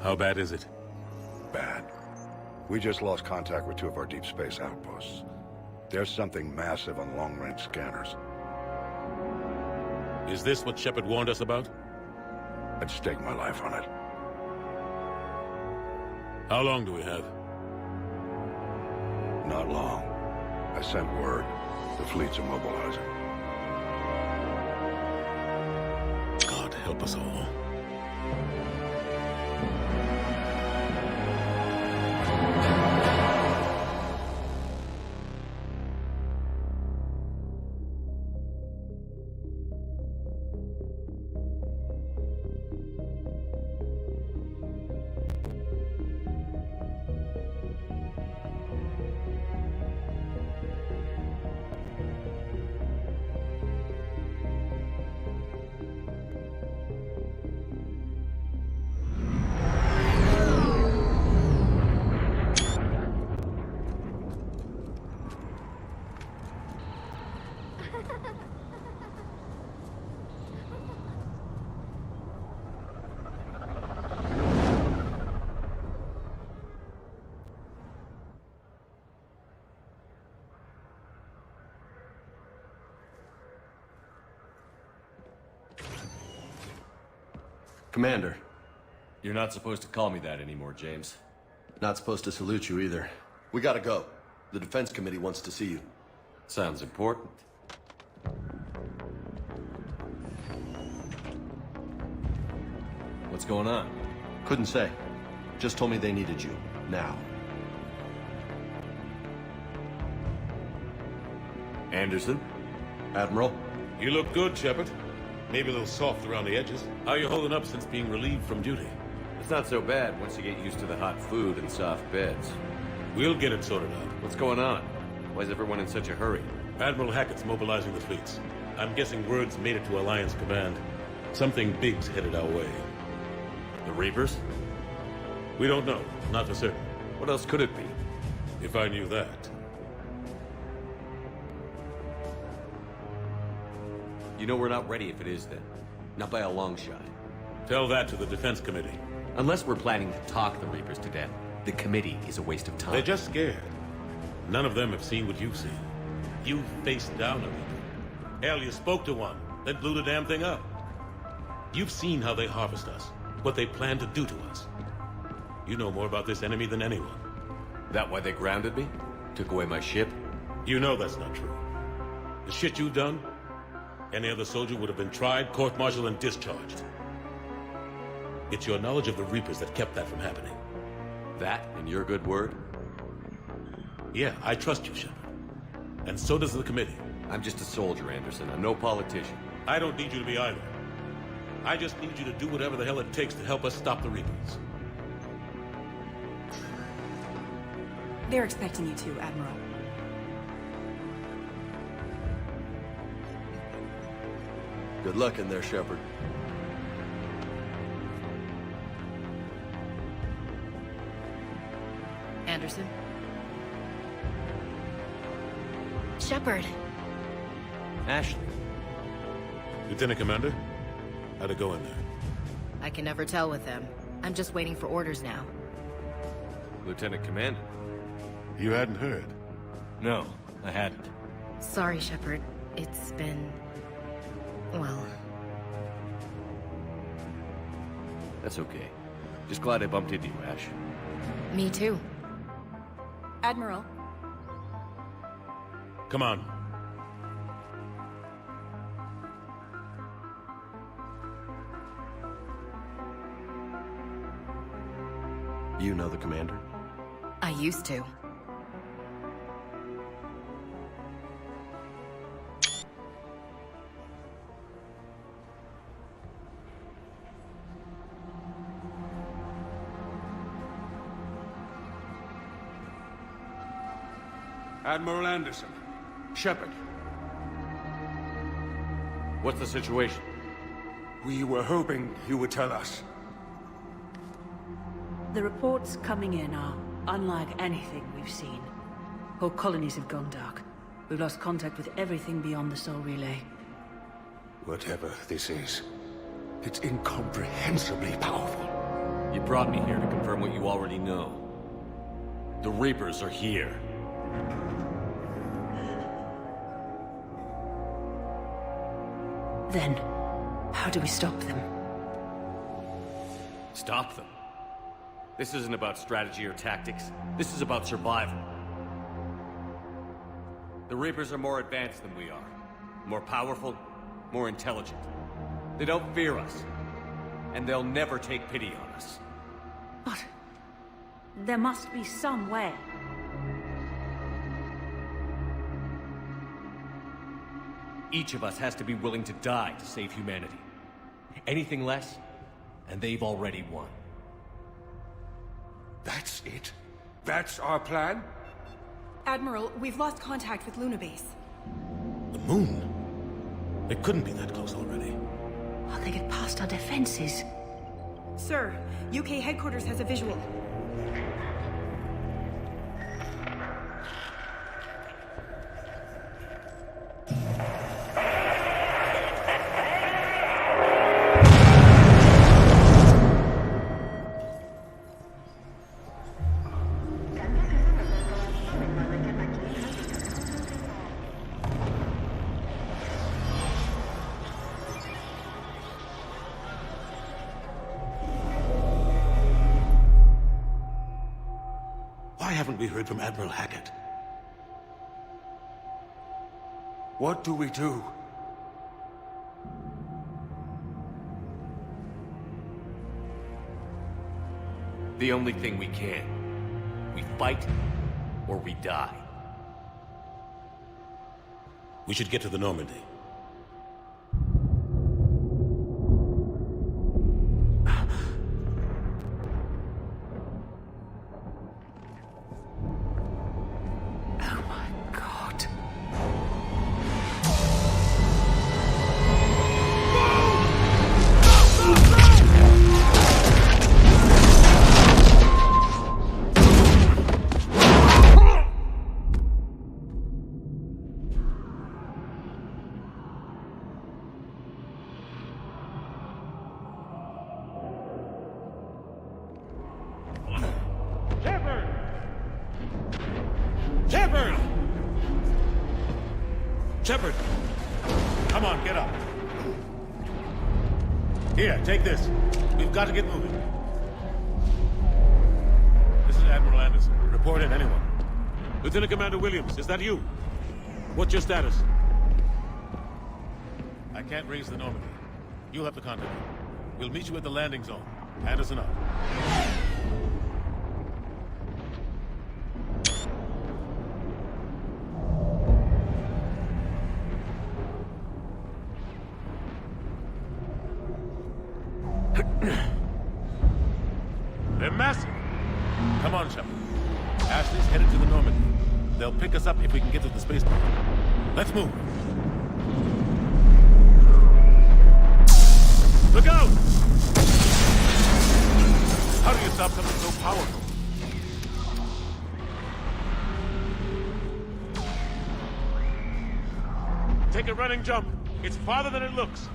How bad is it? Bad. We just lost contact with two of our deep space outposts. There's something massive on long-range scanners. Is this what Shepard warned us about? I'd stake my life on it. How long do we have? Not long. I sent word. The fleet's immobilizing. God help us all. Commander. You're not supposed to call me that anymore, James. Not supposed to salute you either. We gotta go. The Defense Committee wants to see you. Sounds important. What's going on? Couldn't say. Just told me they needed you. Now. Anderson? Admiral? You look good, Shepard. Maybe a little soft around the edges. How are you holding up since being relieved from duty? It's not so bad once you get used to the hot food and soft beds. We'll get it sorted out. What's going on? Why is everyone in such a hurry? Admiral Hackett's mobilizing the fleets. I'm guessing word's made it to Alliance Command. Something big's headed our way. The Reapers? We don't know. Not for certain. What else could it be? If I knew that. You know we're not ready if it is then. Not by a long shot. Tell that to the Defense Committee. Unless we're planning to talk the Reapers to death, the committee is a waste of time. They're just scared. None of them have seen what you've seen. You've faced down a Reaper. Hell, you spoke to one, then blew the damn thing up. You've seen how they harvest us, what they plan to do to us. You know more about this enemy than anyone. That why they grounded me? Took away my ship? You know that's not true. The shit you've done, any other soldier would have been tried, court-martialed, and discharged. It's your knowledge of the Reapers that kept that from happening. That and your good word? Yeah, I trust you, Shepard. And so does the committee. I'm just a soldier, Anderson. I'm no politician. I don't need you to be either. I just need you to do whatever the hell it takes to help us stop the Reapers. They're expecting you to, Admiral. Good luck in there, Shepard. Anderson? Shepard. Ashley. Lieutenant Commander, how'd it go in there? I can never tell with them. I'm just waiting for orders now. Lieutenant Commander. You hadn't heard? No, I hadn't. Sorry, Shepard. It's been... well... That's okay. Just glad I bumped into you, Ash. Me too. Admiral. Come on. You know the commander? I used to. Admiral Anderson. Shepard. What's the situation? We were hoping you would tell us. The reports coming in are unlike anything we've seen. Whole colonies have gone dark. We've lost contact with everything beyond the Soul Relay. Whatever this is, it's incomprehensibly powerful. You brought me here to confirm what you already know. The Reapers are here. Then, how do we stop them? Stop them? This isn't about strategy or tactics. This is about survival. The Reapers are more advanced than we are. More powerful, more intelligent. They don't fear us. And they'll never take pity on us. But there must be some way. Each of us has to be willing to die to save humanity. Anything less, and they've already won. That's it? That's our plan? Admiral, we've lost contact with Luna Base. The moon? It couldn't be that close already. How they get past our defenses? Sir, UK headquarters has a visual. Why haven't we heard from Admiral Hackett? What do we do? The only thing we can. We fight, or we die. We should get to the Normandy. Oh my God. Shepard! Shepard! Shepard! Come on, get up. Here, take this. We've got to get moving. This is Admiral Anderson. Report in, anyone. Lieutenant Commander Williams, is that you? What's your status? I can't raise the Normandy. You'll have to contact me. We'll meet you at the landing zone. Anderson up. They're massive. Come on, Shepard. Ashley's headed to the Normandy. They'll pick us up if we can get to the spaceport. Let's move. Look out! How do you stop something so powerful? Take a running jump. It's farther than it looks.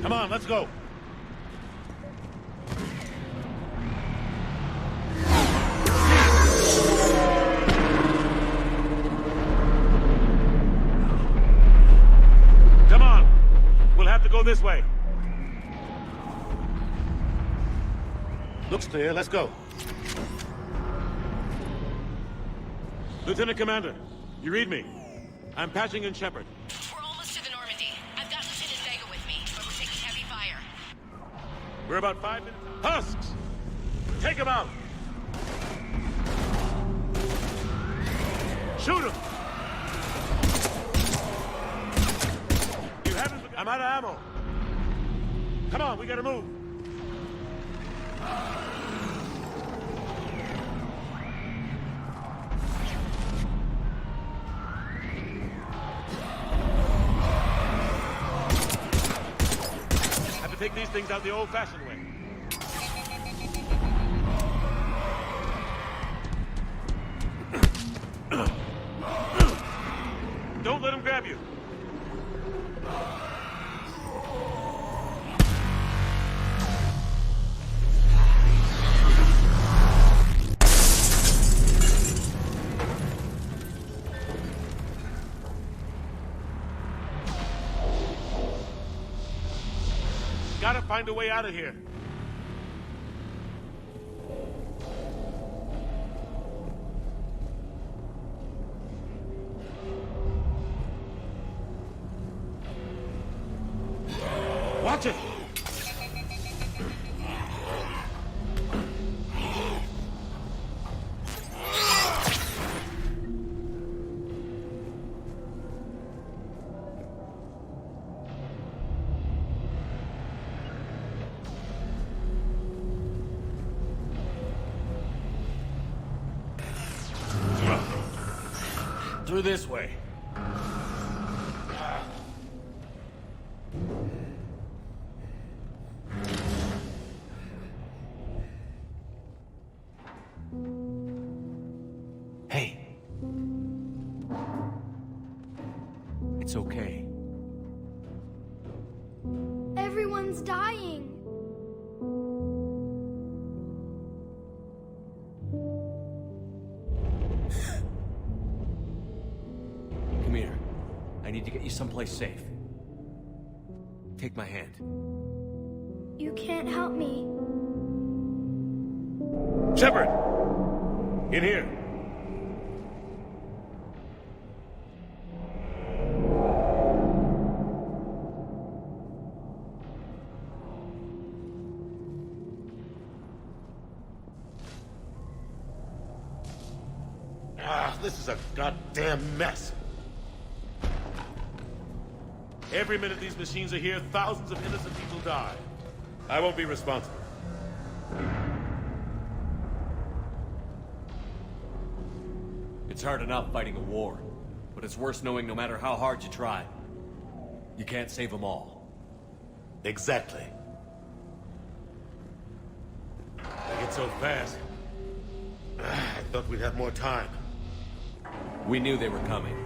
Come on, let's go. Come on. We'll have to go this way. Looks clear. Let's go. Lieutenant Commander, you read me? I'm patching in Shepard. We're almost to the Normandy. I've got Lieutenant Vega with me, but we're taking heavy fire. We're about 5 minutes. Husks! Take him out! Shoot him! You haven't... I'm out of ammo. Come on, we gotta move. Have to take these things out the old-fashioned way. Don't let him grab you. Gotta find a way out of here. Watch it! Through this way. Hey. It's okay. Everyone's dying. Come here. I need to get you someplace safe. Take my hand. You can't help me. Shepard! In here. This is a goddamn mess. Every minute these machines are here, thousands of innocent people die. I won't be responsible. It's hard enough fighting a war, but it's worse knowing no matter how hard you try, you can't save them all. Exactly. They get so fast. I thought we'd have more time. We knew they were coming.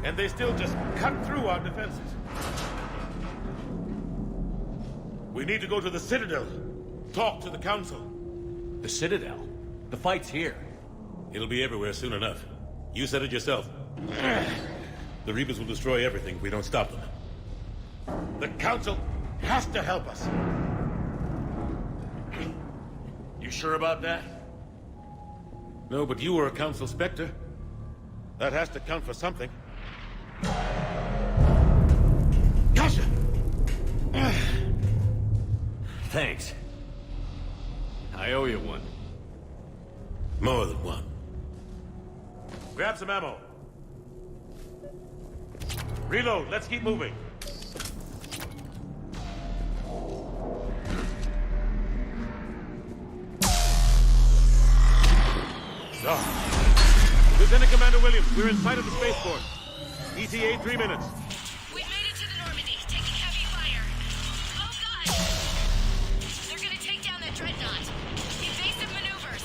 And they still just cut through our defenses. We need to go to the Citadel. Talk to the Council. The Citadel? The fight's here. It'll be everywhere soon enough. You said it yourself. The Reapers will destroy everything if we don't stop them. The Council has to help us. You sure about that? No, but you were a Council Spectre. That has to count for something. Gotcha! Thanks. I owe you one. More than one. Grab some ammo. Reload, let's keep moving. Lieutenant Commander Williams, we're in sight of the spaceport. ETA 3 minutes. We've made it to the Normandy, taking heavy fire. Oh god! They're gonna take down that dreadnought. Evasive maneuvers.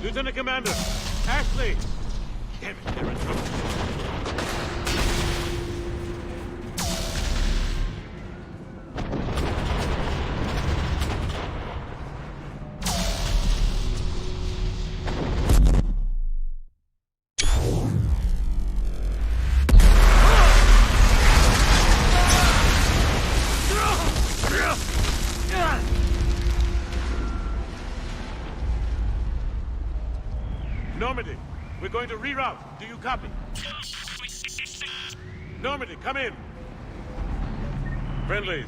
Lieutenant Commander, Ashley! Damn it, they're in trouble. Normandy, we're going to reroute. Do you copy? Normandy, come in. Friendlies.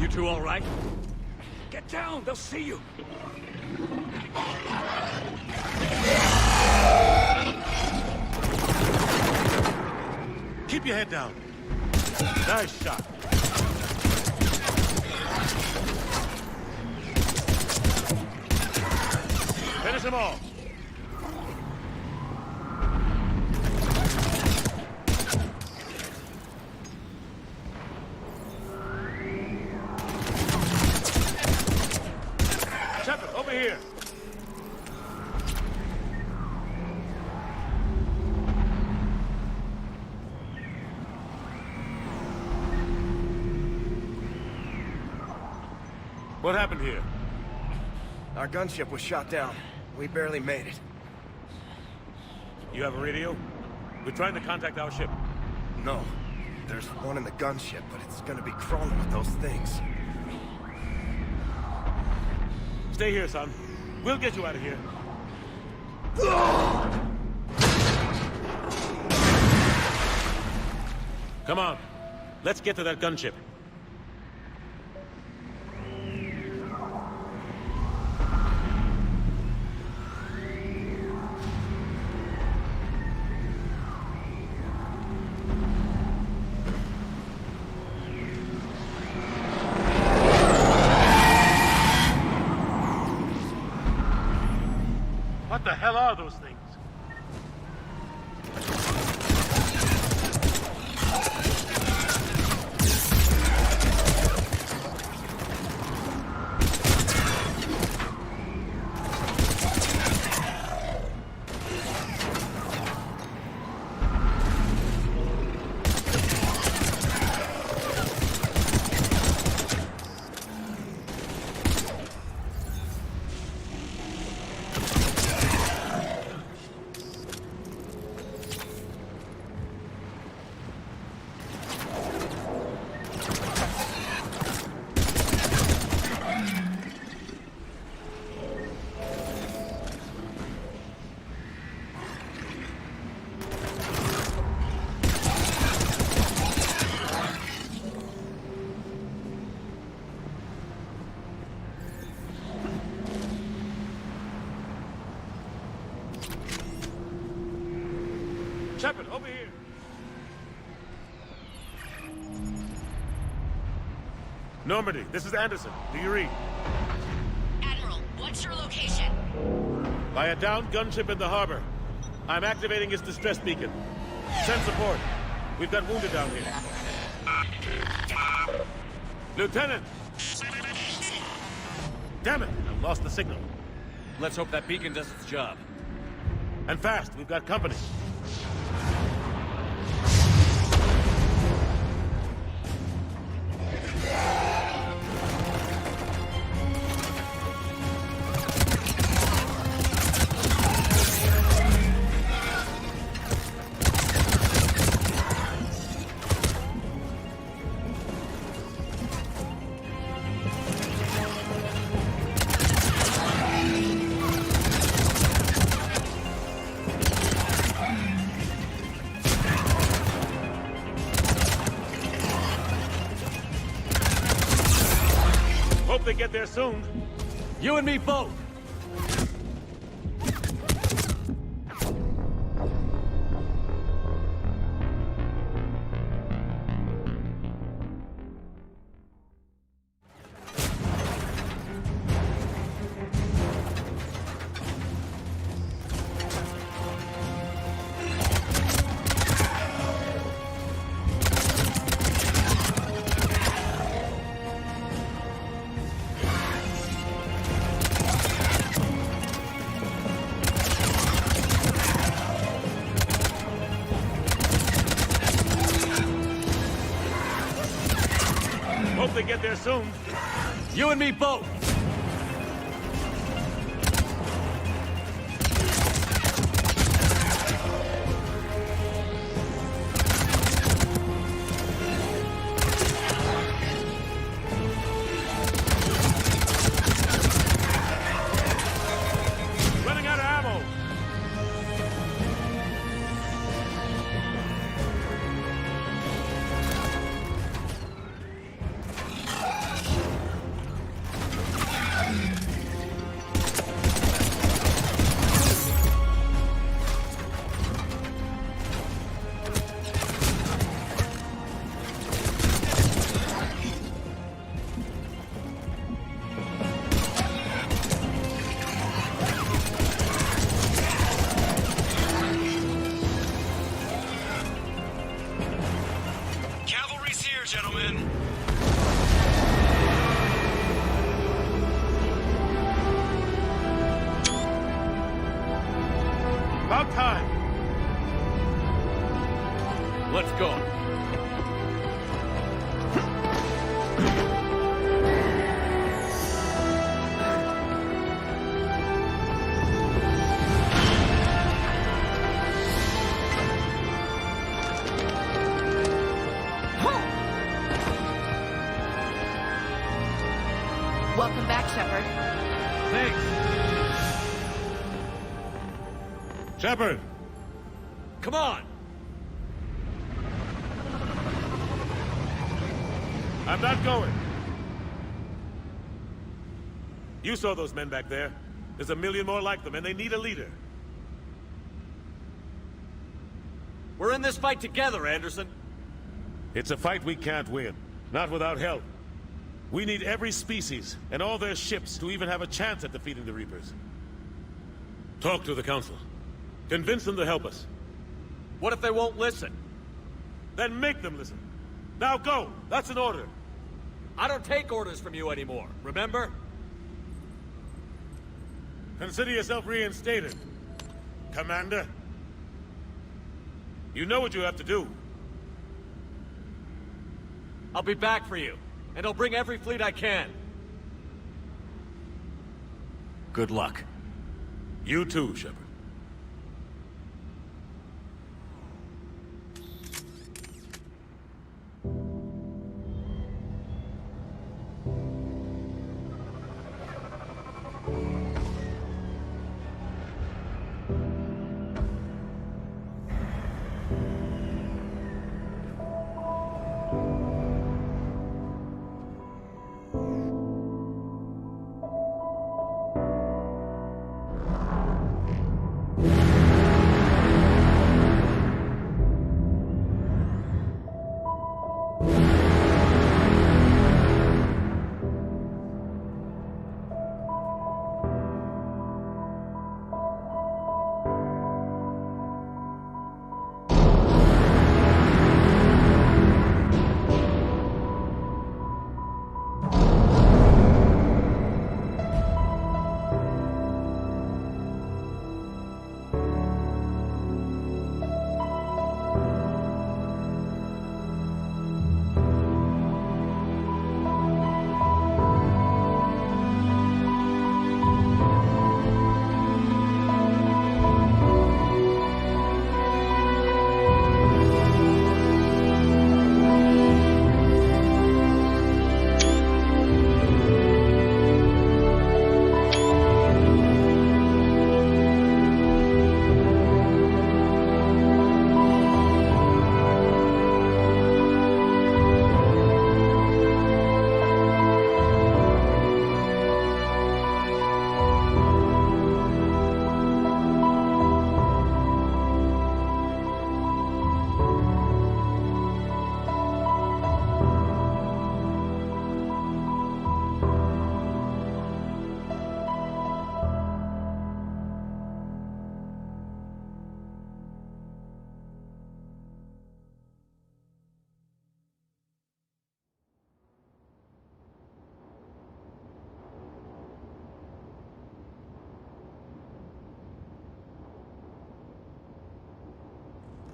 You two all right? Get down, they'll see you. Keep your head down. Nice shot. Finish them all. Shepard, over here. What happened here? Our gunship was shot down. We barely made it. You have a radio? We're trying to contact our ship. No. There's one in the gunship, but it's gonna be crawling with those things. Stay here, son. We'll get you out of here. Come on. Let's get to that gunship. What the hell are those things? Shepard, over here. Normandy, this is Anderson. Do you read? Admiral, what's your location? By a downed gunship in the harbor. I'm activating its distress beacon. Send support. We've got wounded down here. Lieutenant! Damn it! I've lost the signal. Let's hope that beacon does its job. And fast, we've got company. Hope they get there soon. You and me both! Hope they get there soon. You and me both! Running out of ammo. Thanks. Shepard! Come on! I'm not going. You saw those men back there. There's a million more like them, and they need a leader. We're in this fight together, Anderson. It's a fight we can't win. Not without help. We need every species, and all their ships, to even have a chance at defeating the Reapers. Talk to the Council. Convince them to help us. What if they won't listen? Then make them listen. Now go! That's an order. I don't take orders from you anymore, remember? Consider yourself reinstated, Commander. You know what you have to do. I'll be back for you, and I'll bring every fleet I can. Good luck. You too, Shepard.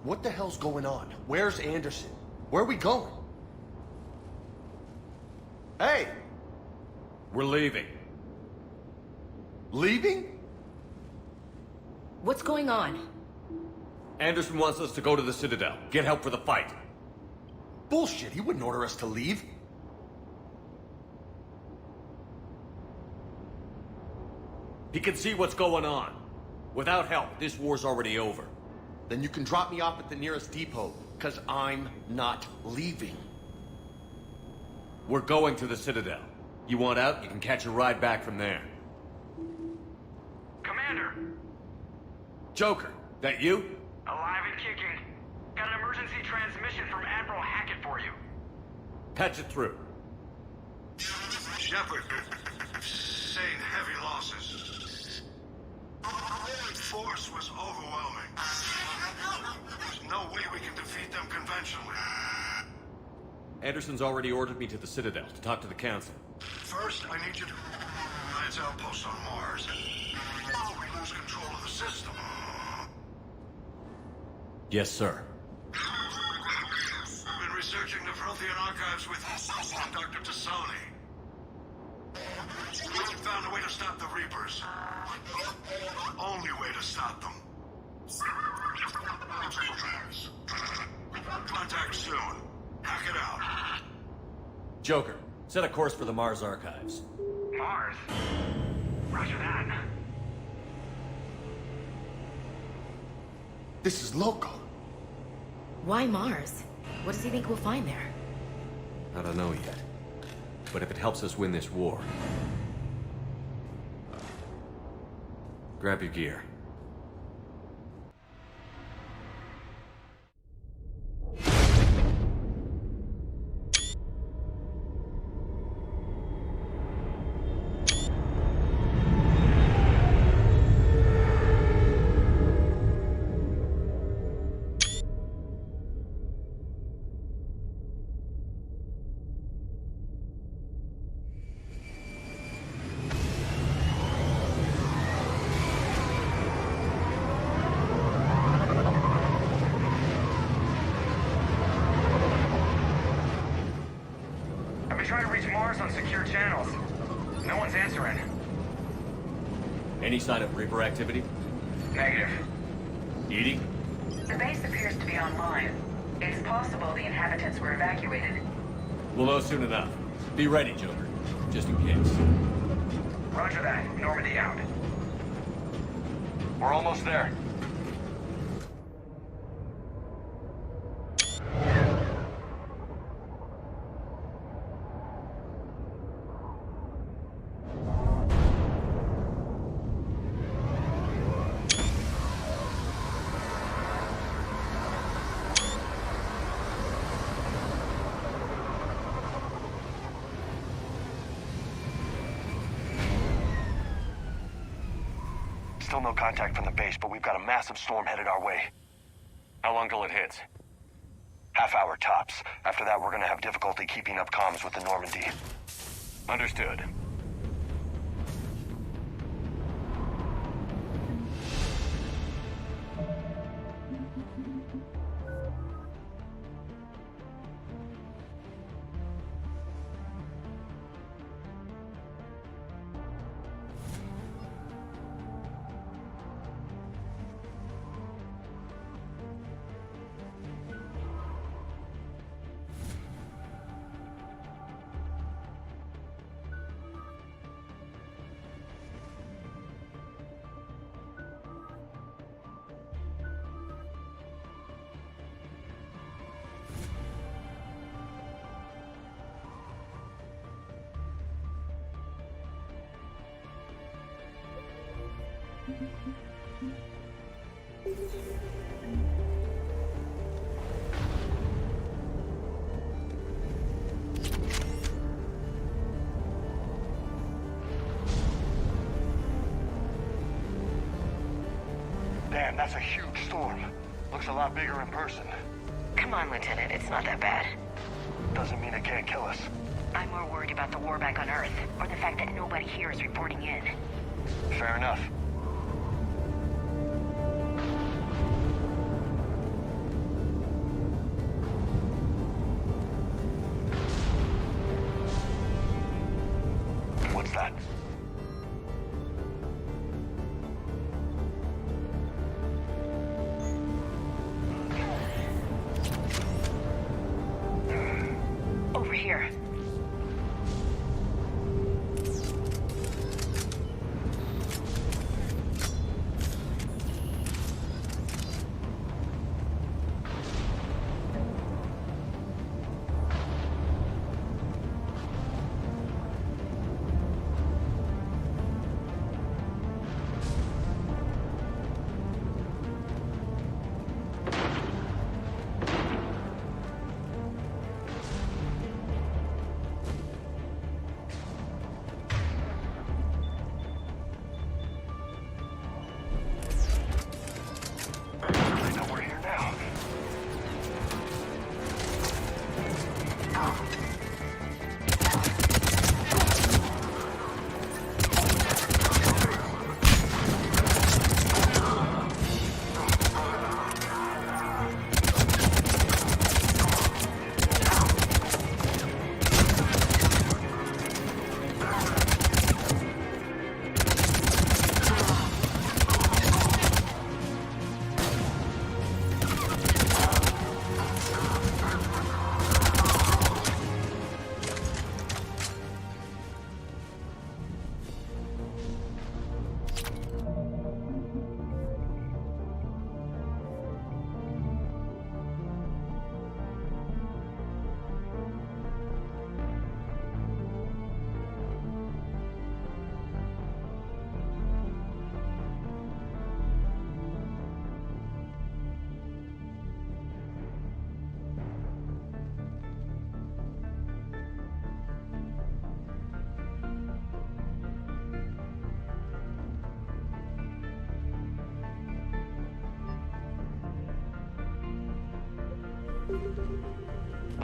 What the hell's going on? Where's Anderson? Where are we going? Hey! We're leaving. Leaving? What's going on? Anderson wants us to go to the Citadel, get help for the fight. Bullshit, he wouldn't order us to leave. He can see what's going on. Without help, this war's already over. Then you can drop me off at the nearest depot, because I'm not leaving. We're going to the Citadel. You want out, you can catch a ride back from there. Commander! Joker, that you? Alive and kicking. Got an emergency transmission from Admiral Hackett for you. Patch it through. Shepard, sustained heavy losses. Force was overwhelming. There's no way we can defeat them conventionally. Anderson's already ordered me to the Citadel to talk to the Council. First, I need you to Alliance outpost on Mars. We lose control of the system. Yes, sir. We've been researching the Prothean archives with Dr. Tassoni. We found a way to stop the Reapers. Only way to stop them. Contact soon. Hack it out. Joker, set a course for the Mars archives. Mars? Roger This is local. Why Mars? What does he think we'll find there? I don't know yet. But if it helps us win this war... Grab your gear. Trying to reach Mars on secure channels. No one's answering. Any sign of Reaper activity? Negative. Edie? The base appears to be online. It's possible the inhabitants were evacuated. We'll know soon enough. Be ready, Joker. Just in case. Roger that. Normandy out. We're almost there. Still no contact from the base, but we've got a massive storm headed our way. How long till it hits? Half hour tops. After that, we're gonna have difficulty keeping up comms with the Normandy. Understood. Damn, that's a huge storm. Looks a lot bigger in person. Come on, Lieutenant, it's not that bad. Doesn't mean it can't kill us. I'm more worried about the war back on Earth, or the fact that nobody here is reporting in. Fair enough. What's that? Over here.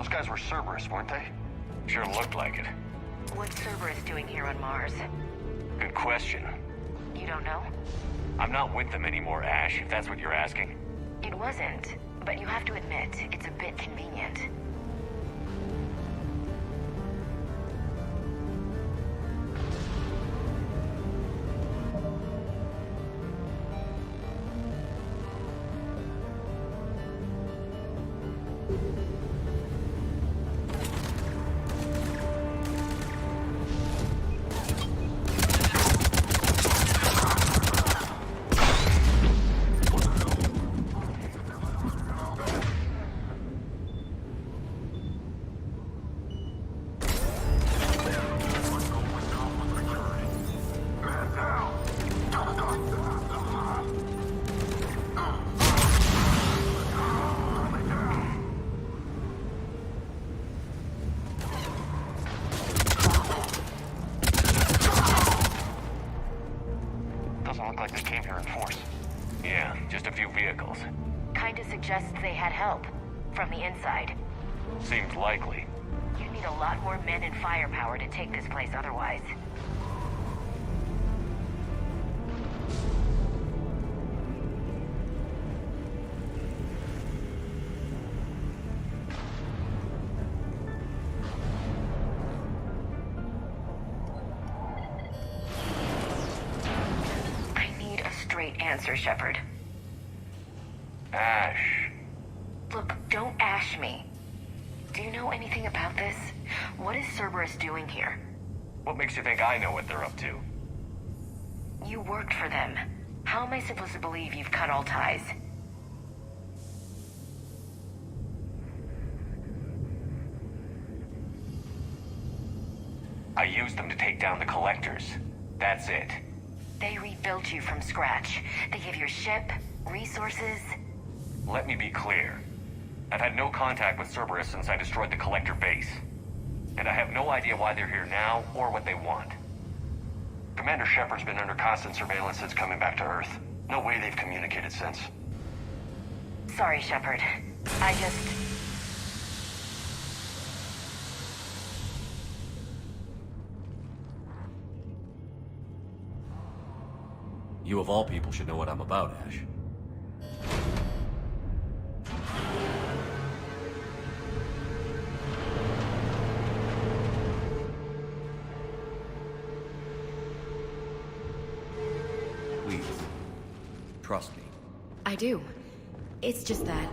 Those guys were Cerberus, weren't they? Sure looked like it. What's Cerberus doing here on Mars? Good question. You don't know? I'm not with them anymore, Ash, if that's what you're asking. It wasn't, but you have to admit, it's a bit convenient. Doesn't look like they came here in force. Yeah, just a few vehicles. Kinda suggests they had help. From the inside. Seems likely. You need a lot more men and firepower to take this place otherwise. I need a straight answer, Shepard. Ash. Look, don't ash me. Do you know anything about this? What is Cerberus doing here? What makes you think I know what they're up to? You worked for them. How am I supposed to believe you've cut all ties? I used them to take down the collectors. That's it. They rebuilt you from scratch. They gave you a ship, resources. Let me be clear. I've had no contact with Cerberus since I destroyed the collector base. And I have no idea why they're here now or what they want. Commander Shepard's been under constant surveillance since coming back to Earth. No way they've communicated since. Sorry, Shepard. I just... You of all people should know what I'm about, Ash. Please, trust me. I do. It's just that.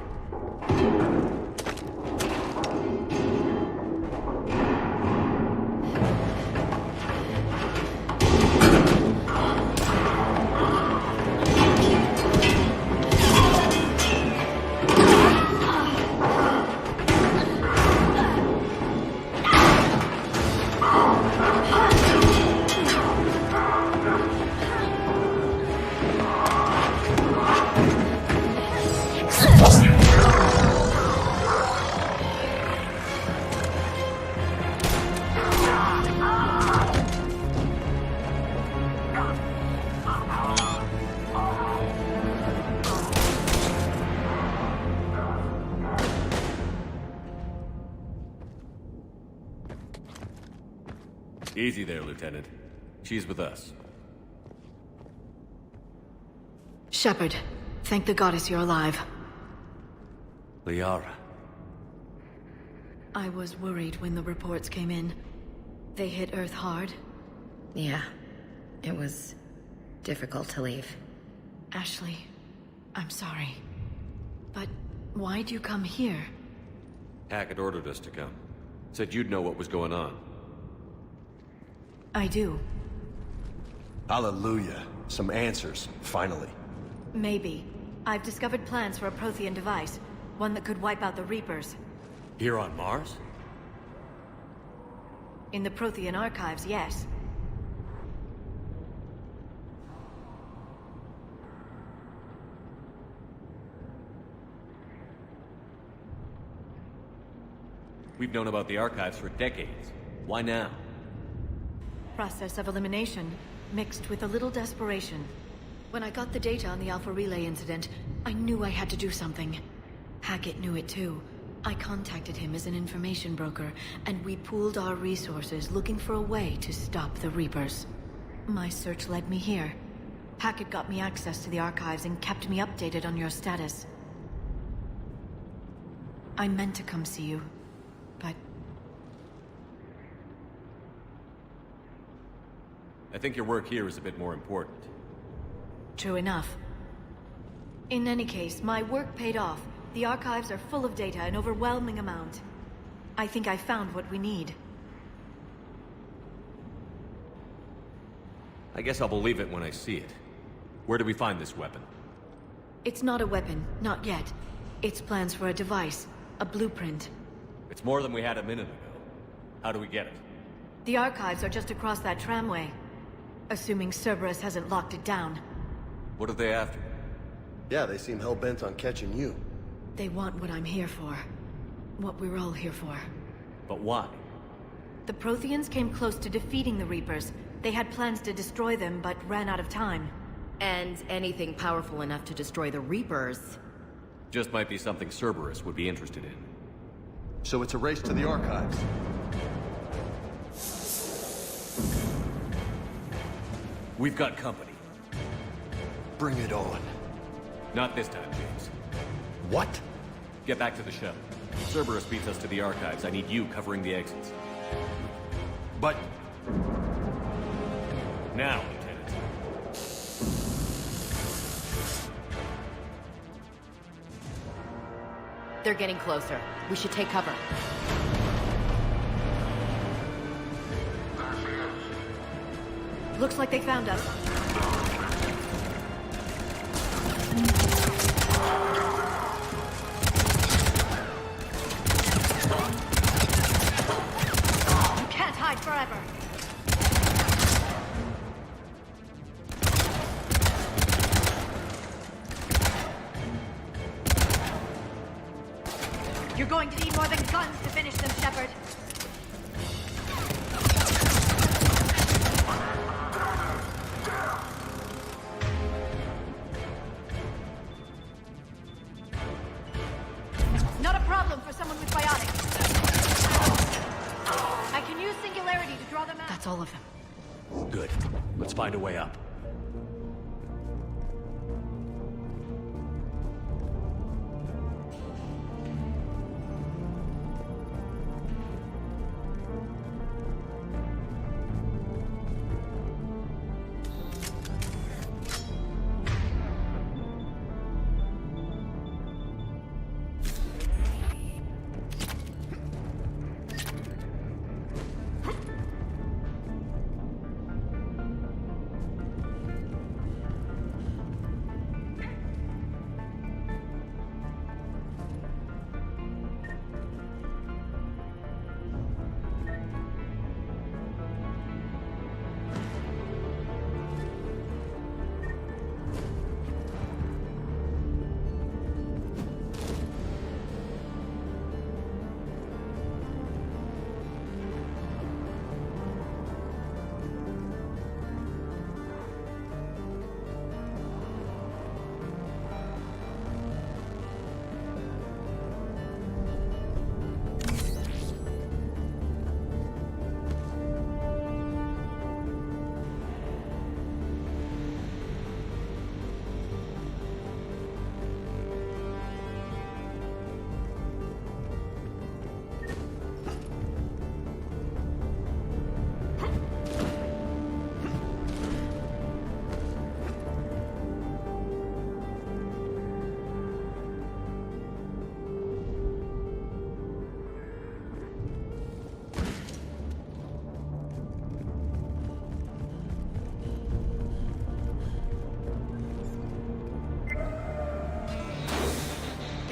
Easy there, Lieutenant. She's with us. Shepard, thank the goddess you're alive. Liara. I was worried when the reports came in. They hit Earth hard. Yeah. It was difficult to leave. Ashley, I'm sorry. But why'd you come here? Hackett ordered us to come. Said you'd know what was going on. I do. Hallelujah. Some answers, finally. Maybe. I've discovered plans for a Prothean device. One that could wipe out the Reapers. Here on Mars? In the Prothean archives, yes. We've known about the archives for decades. Why now? Process of elimination, mixed with a little desperation. When I got the data on the Alpha Relay incident, I knew I had to do something. Hackett knew it too. I contacted him as an information broker, and we pooled our resources looking for a way to stop the Reapers. My search led me here. Hackett got me access to the archives and kept me updated on your status. I meant to come see you, but... I think your work here is a bit more important. True enough. In any case, my work paid off. The archives are full of data, an overwhelming amount. I think I found what we need. I guess I'll believe it when I see it. Where do we find this weapon? It's not a weapon, not yet. It's plans for a device, a blueprint. It's more than we had a minute ago. How do we get it? The archives are just across that tramway. Assuming Cerberus hasn't locked it down. What are they after? Yeah, they seem hell-bent on catching you. They want what I'm here for. What we're all here for. But why? The Protheans came close to defeating the Reapers. They had plans to destroy them, but ran out of time. And anything powerful enough to destroy the Reapers. Just might be something Cerberus would be interested in. So it's a race to the archives. We've got company. Bring it on. Not this time, James. What? Get back to the shuttle. Cerberus beats us to the archives. I need you covering the exits. But... Now, Lieutenant. They're getting closer. We should take cover. Looks like they found us. You can't hide forever. You're going to need more than guns to finish them, Shepard. Not a problem for someone with biotics. I can use Singularity to draw them out. That's all of them. Good. Let's find a way up.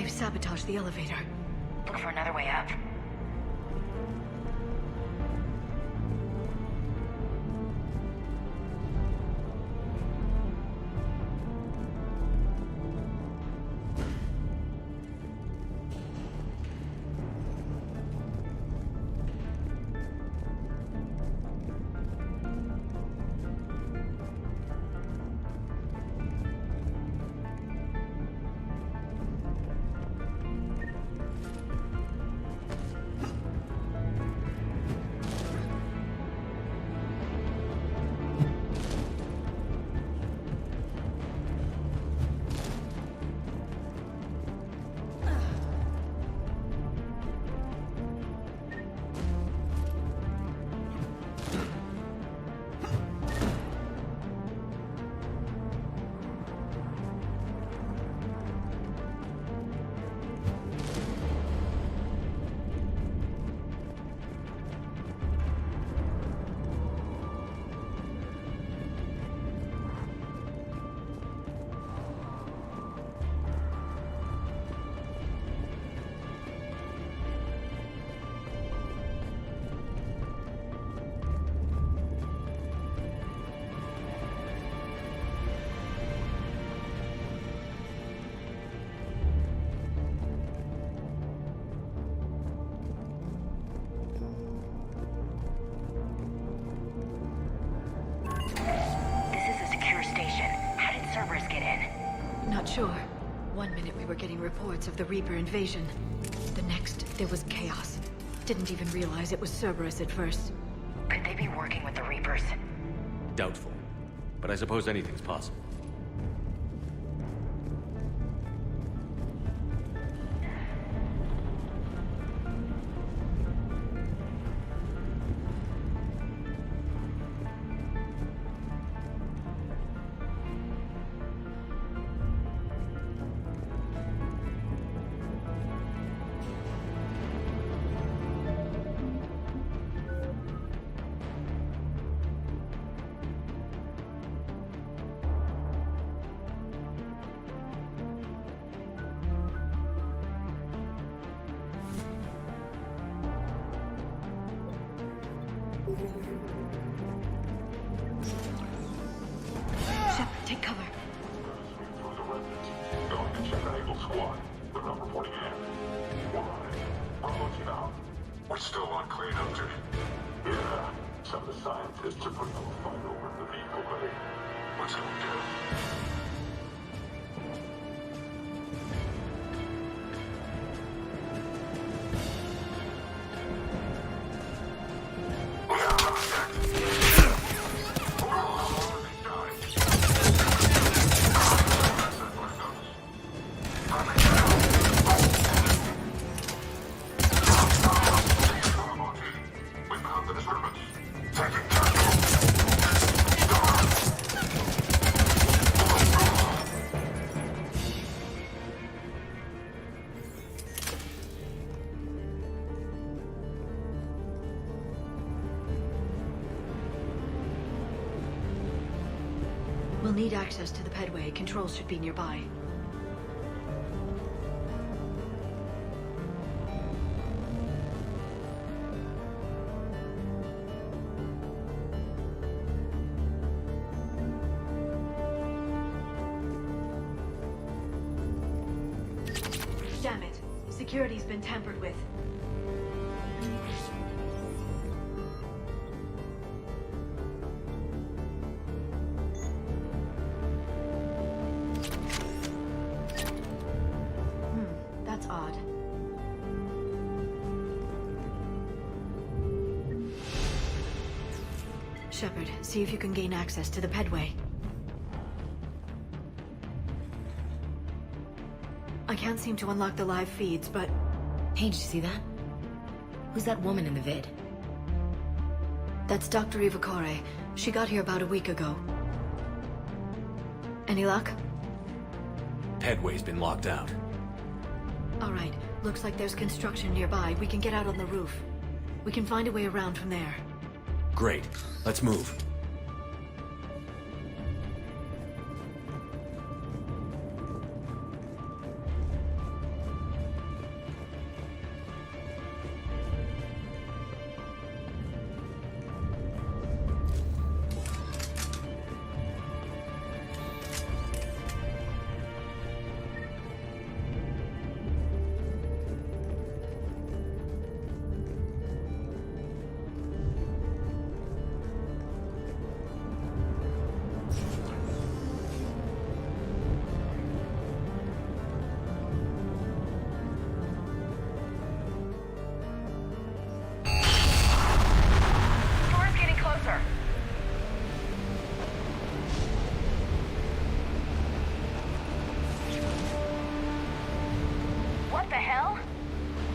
Sabotage the elevator. Look for another way up. sure. One minute we were getting reports of the Reaper invasion. The next, there was chaos. Didn't even realize it was Cerberus at first. Could they be working with the Reapers? Doubtful. But I suppose anything's possible. Shepard, take cover. Going to check on Eagle Squad. They're not reporting in. We're on it. I'll let you know. We're still on cleanup duty. Yeah, some of the scientists are putting up a fight over the vehicle bay. What's it do? We'll need access to the pedway. Controls should be nearby. Damn it. Security's been tampered with. That's odd. Shepard, see if you can gain access to the pedway. I can't seem to unlock the live feeds, but... Hey, did you see that? Who's that woman in the vid? That's Dr. Ivakore. She got here about a week ago. Any luck? Pedway's been locked out. All right. Looks like there's construction nearby. We can get out on the roof. We can find a way around from there. Great. Let's move. What the hell?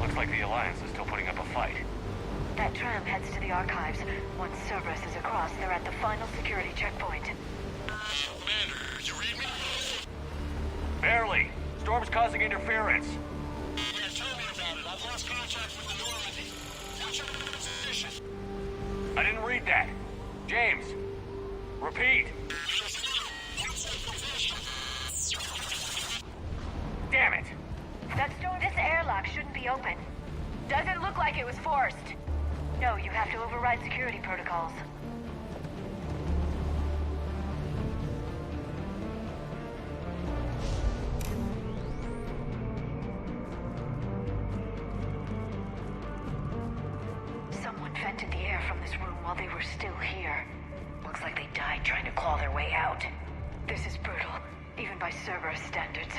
Looks like the Alliance is still putting up a fight. That tram heads to the archives. Once Cerberus is across, they're at the final security checkpoint. Commander, you read me? Barely. Storm's causing interference. Yeah, tell me about it. I've lost contact with the Normandy. What's your position? I didn't read that. James, repeat. Damn it. This airlock shouldn't be open. Doesn't look like it was forced. No, you have to override security protocols. Someone vented the air from this room while they were still here. Looks like they died trying to claw their way out. This is brutal, even by by Cerberus standards.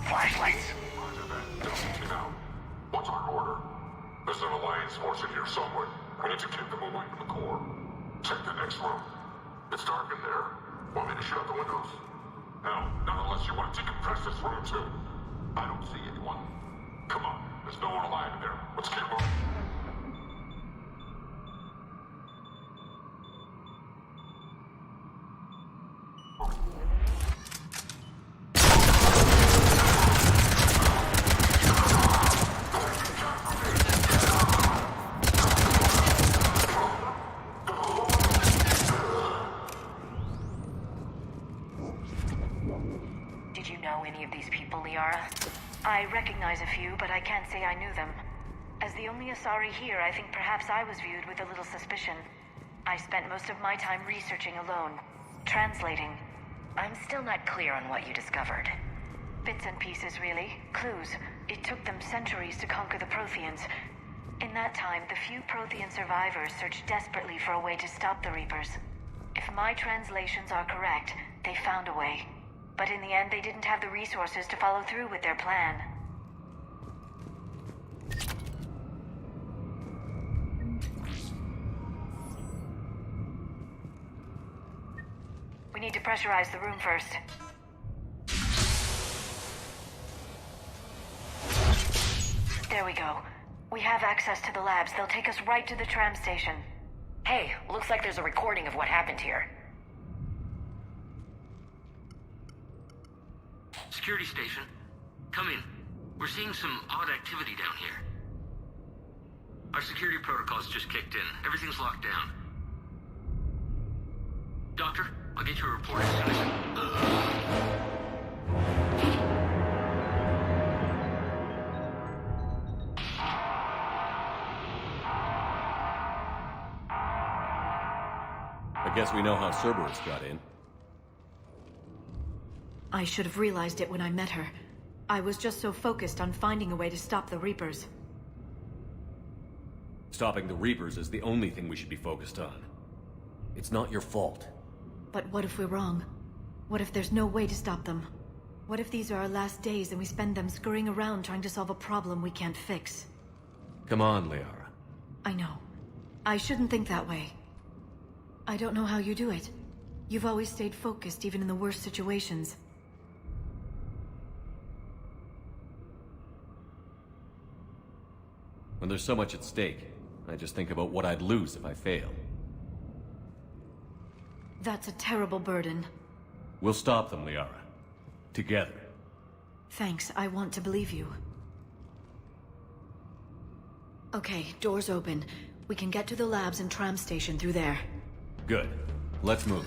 Flashlights! Roger that. Don't out. What's our order? There's an Alliance force in here somewhere. We need to keep them away from the core. Check the next room. It's dark in there. Want me to shut the windows? Hell, not unless you want to decompress this room too. I don't see anyone. Come on, there's no one alive in there. Let's keep moving. Did you know any of these people, Liara? I recognize a few, but I can't say I knew them. As the only Asari here, I think perhaps I was viewed with a little suspicion. I spent most of my time researching alone, translating. I'm still not clear on what you discovered. Bits and pieces, really. Clues. It took them centuries to conquer the Protheans. In that time, the few Prothean survivors searched desperately for a way to stop the Reapers. If my translations are correct, they found a way. But in the end, they didn't have the resources to follow through with their plan. We need to pressurize the room first. There we go. We have access to the labs. They'll take us right to the tram station. Hey, looks like there's a recording of what happened here. Security station. Come in. We're seeing some odd activity down here. Our security protocols just kicked in. Everything's locked down. Doctor, I'll get you a report as soon as... I guess we know how Cerberus got in. I should have realized it when I met her. I was just so focused on finding a way to stop the Reapers. Stopping the Reapers is the only thing we should be focused on. It's not your fault. But what if we're wrong? What if there's no way to stop them? What if these are our last days and we spend them scurrying around trying to solve a problem we can't fix? Come on, Liara. I know. I shouldn't think that way. I don't know how you do it. You've always stayed focused even in the worst situations. When there's so much at stake, I just think about what I'd lose if I fail. That's a terrible burden. We'll stop them, Liara. Together. Thanks, I want to believe you. Okay, doors open. We can get to the labs and tram station through there. Good. Let's move.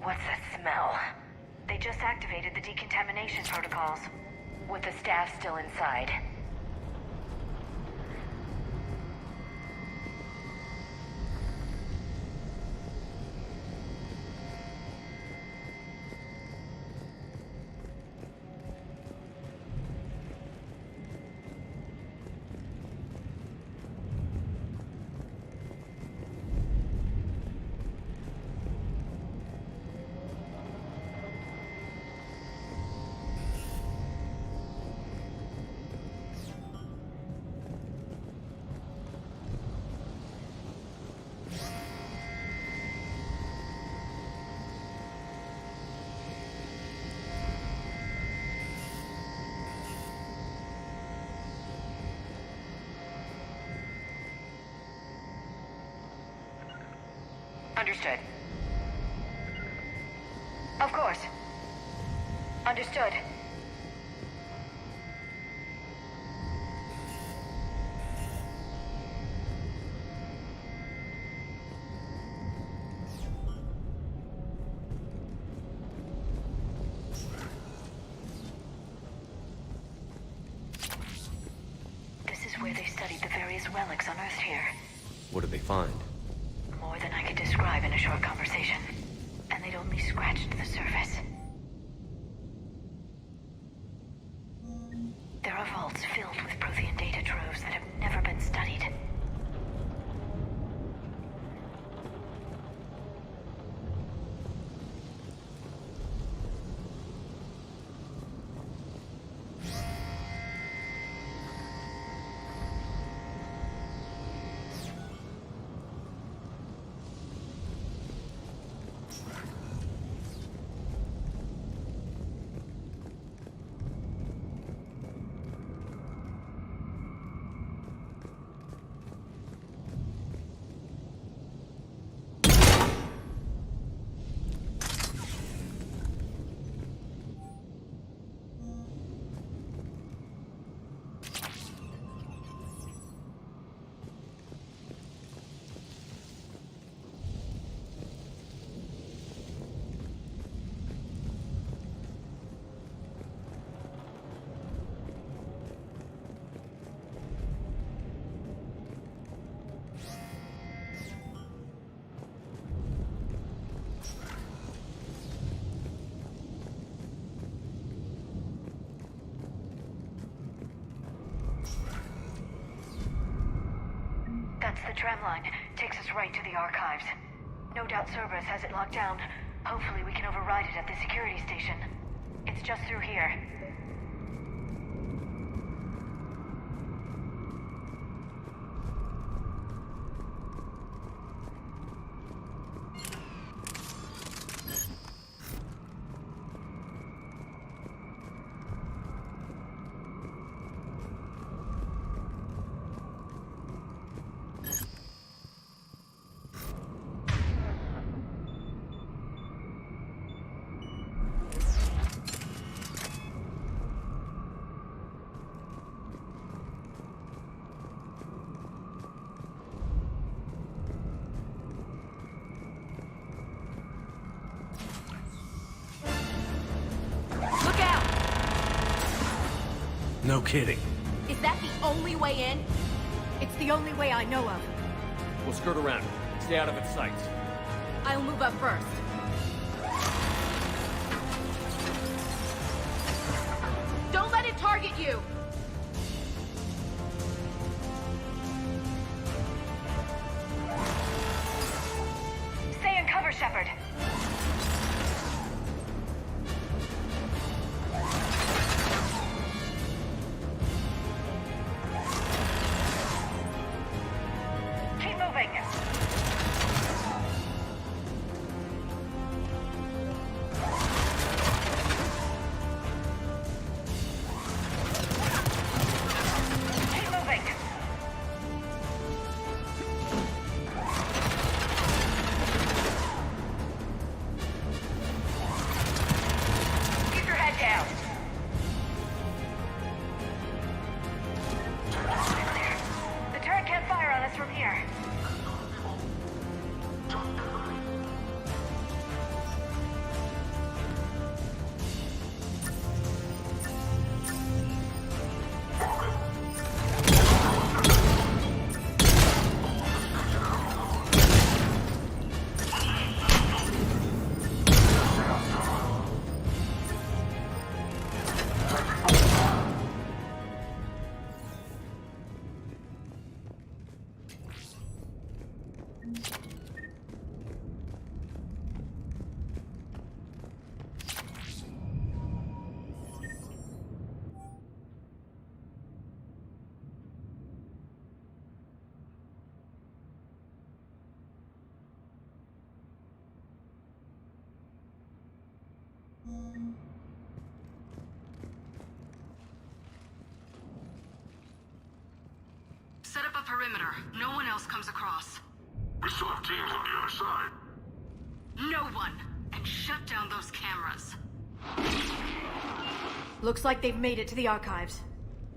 What's that smell? They just activated the decontamination protocols. With the staff still inside. Understood. Of course. Understood. This is where they studied the various relics unearthed here. What did they find? More than I could describe in a short conversation. And they'd only scratched the surface. There are vaults filled with Prothean data troves that have never been studied. That's the tram line. Takes us right to the archives. No doubt Cerberus has it locked down. Hopefully we can override it at the security station. It's just through here. No kidding. Is that the only way in? It's the only way I know of. We'll skirt around. Stay out of its sight. I'll move up first. Don't let it target you! Shepard. Keep moving. Keep moving. Keep your head down. The turret can't fire on us from here. Set up a perimeter. No one else comes across. We still have teams on the other side. No one! And shut down those cameras. Looks like they've made it to the archives.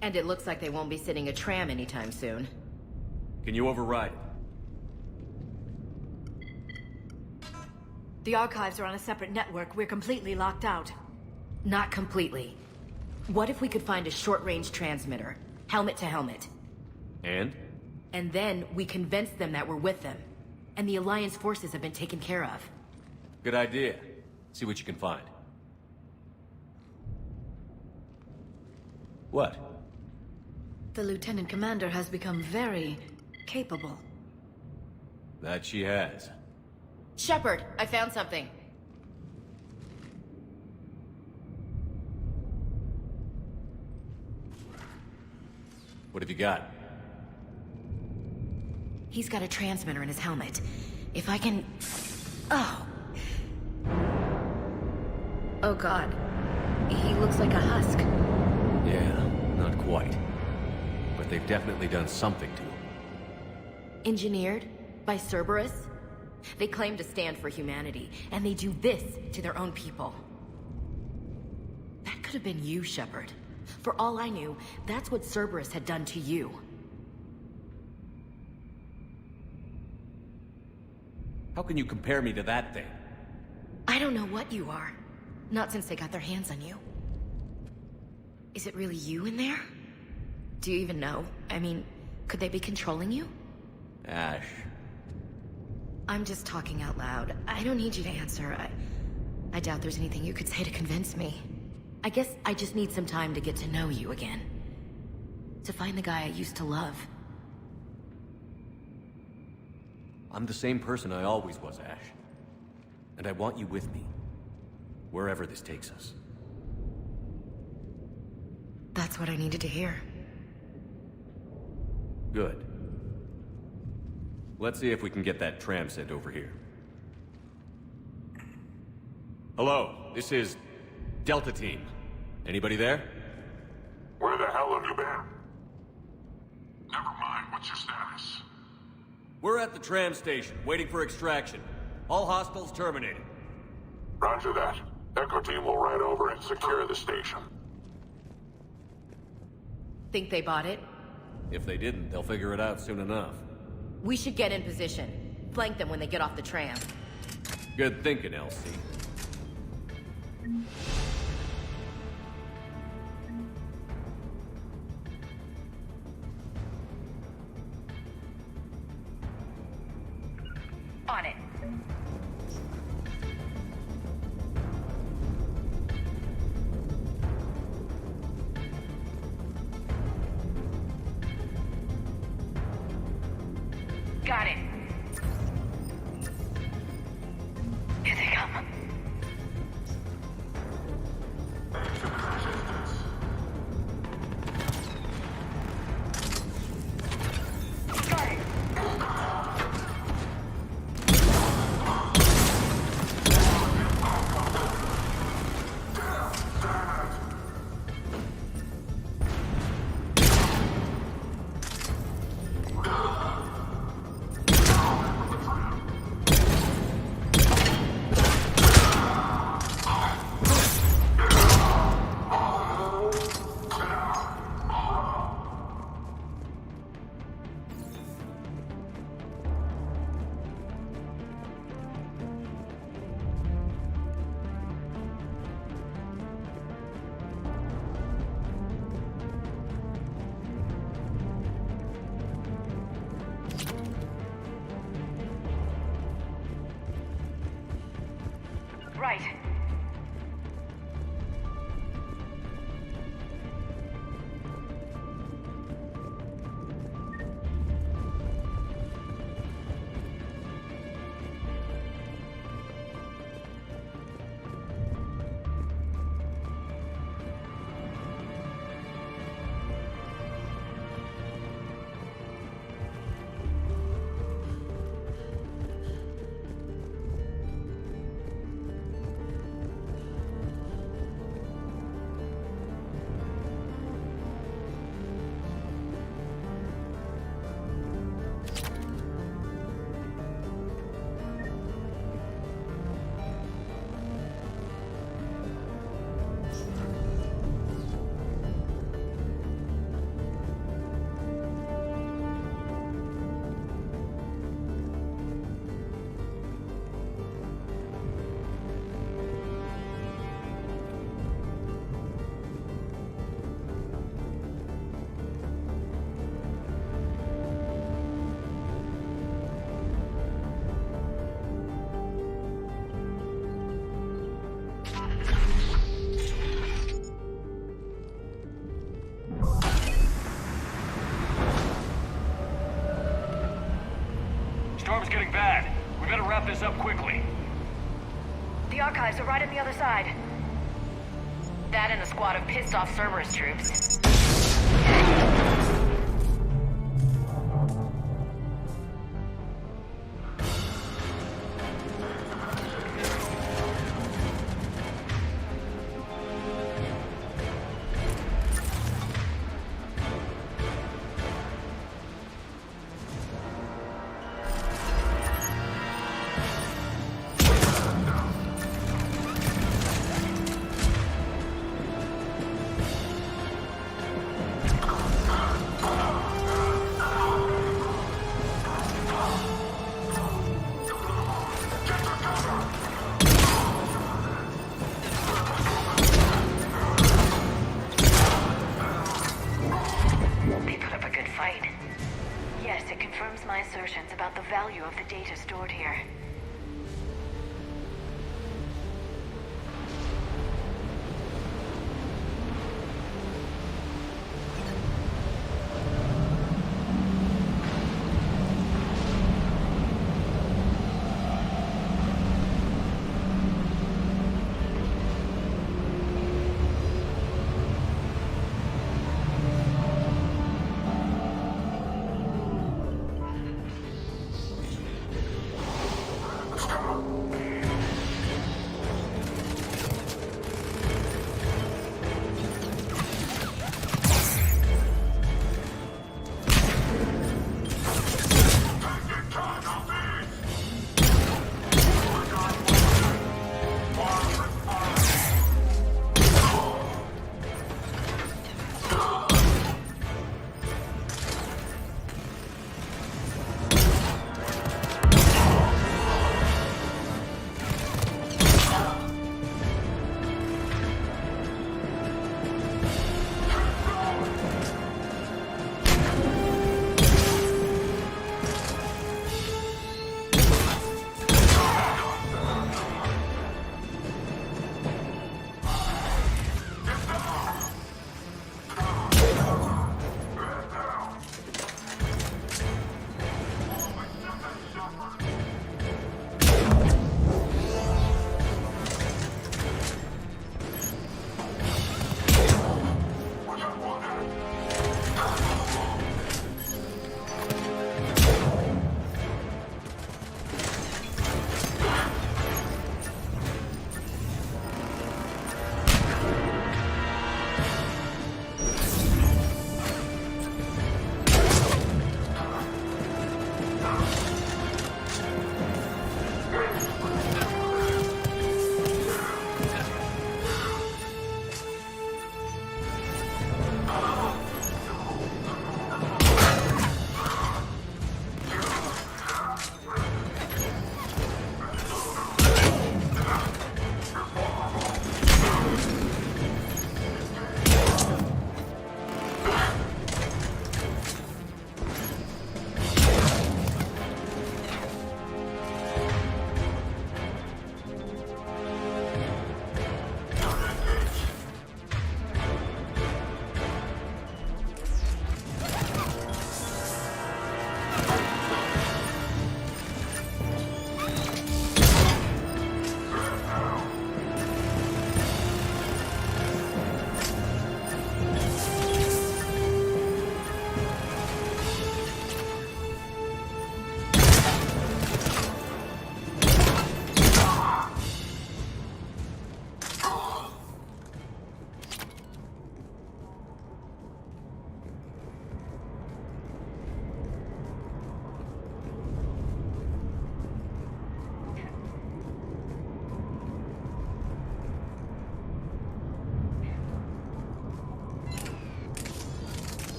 And it looks like they won't be sitting a tram anytime soon. Can you override it? The archives are on a separate network. We're completely locked out. Not completely. What if we could find a short-range transmitter? Helmet to helmet. And? And then we convince them that we're with them. And the Alliance forces have been taken care of. Good idea. See what you can find. What? The Lieutenant Commander has become very capable. That she has. Shepard, I found something. What have you got? He's got a transmitter in his helmet. If I can... Oh. Oh god. He looks like a husk. Yeah, not quite. But they've definitely done something to him. Engineered by Cerberus? They claim to stand for humanity, and they do this to their own people. That could have been you, Shepard. For all I knew, that's what Cerberus had done to you. How can you compare me to that thing? I don't know what you are. Not since they got their hands on you. Is it really you in there? Do you even know? I mean, could they be controlling you? Ash. I'm just talking out loud. I don't need you to answer. I doubt there's anything you could say to convince me. I guess I just need some time to get to know you again. To find the guy I used to love. I'm the same person I always was, Ash. And I want you with me. Wherever this takes us. That's what I needed to hear. Good. Let's see if we can get that tram sent over here. Hello, this is Delta Team. Anybody there? Where the hell have you been? Never mind, what's your status? We're at the tram station, waiting for extraction. All hostiles terminated. Roger that. Echo Team will ride over and secure the station. Think they bought it? If they didn't, they'll figure it out soon enough. We should get in position. Flank them when they get off the tram. Good thinking, Elsie. On it. Got it. right. Storm's getting bad. We better wrap this up quickly. The archives are right on the other side. That and a squad of pissed-off Cerberus troops. About the value of the data stored here.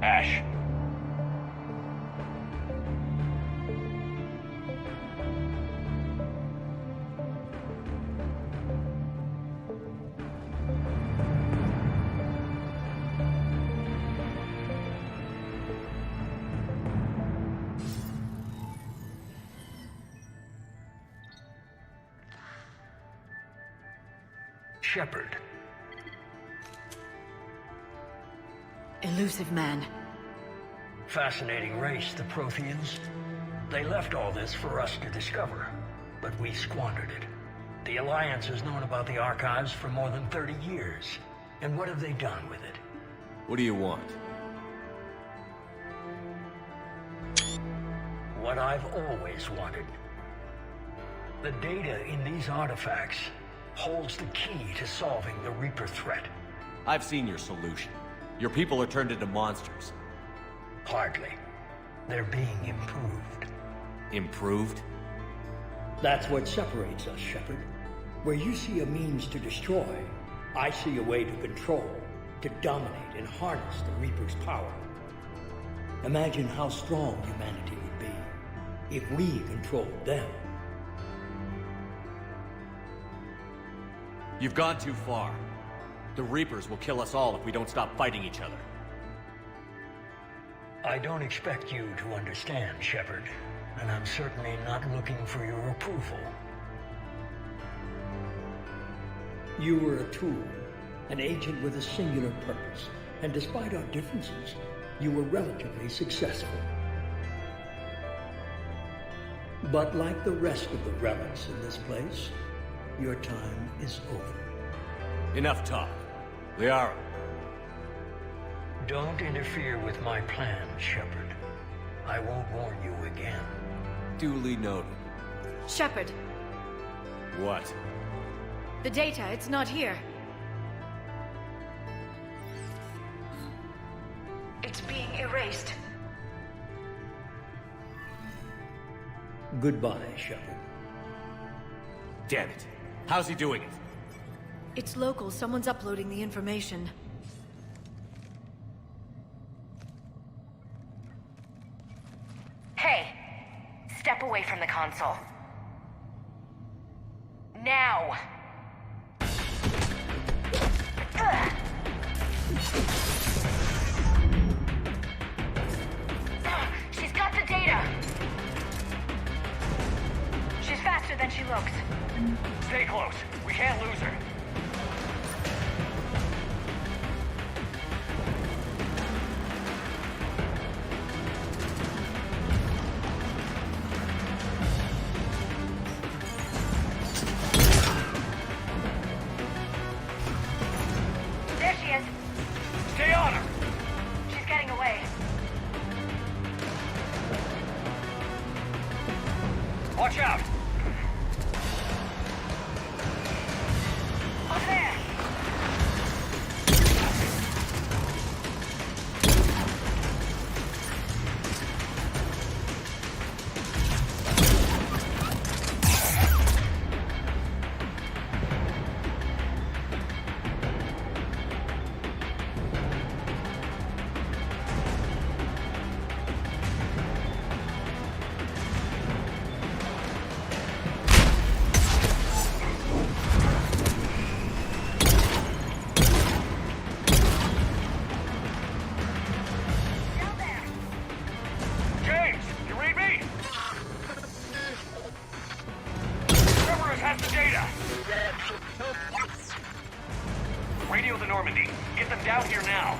Ash. Shepard. Elusive man. Fascinating race, the Protheans. They left all this for us to discover, but we squandered it. The Alliance has known about the archives for more than 30 years. And what have they done with it? What do you want? What I've always wanted. The data in these artifacts holds the key to solving the Reaper threat. I've seen your solution. Your people are turned into monsters. Hardly. They're being improved. Improved? That's what separates us, Shepard. Where you see a means to destroy, I see a way to control, to dominate and harness the Reaper's power. Imagine how strong humanity would be if we controlled them. You've gone too far. The Reapers will kill us all if we don't stop fighting each other. I don't expect you to understand, Shepard, and I'm certainly not looking for your approval. You were a tool, an agent with a singular purpose, and despite our differences, you were relatively successful. But like the rest of the relics in this place, your time is over. Enough talk. Liara. Don't interfere with my plan, Shepard. I won't warn you again. Duly noted. Shepard, What? the data, it's not here. It's being erased. Goodbye, Shepard. Damn it. How's he doing it? It's local. Someone's uploading the information. Hey, step away from the console. Now! Ugh. She's got the data! She's faster than she looks. Stay close. We can't lose her. There she is. Stay on her! She's getting away. Watch out! Up there! James, you read me? Cerberus has the data. Radio the Normandy. Get them down here now.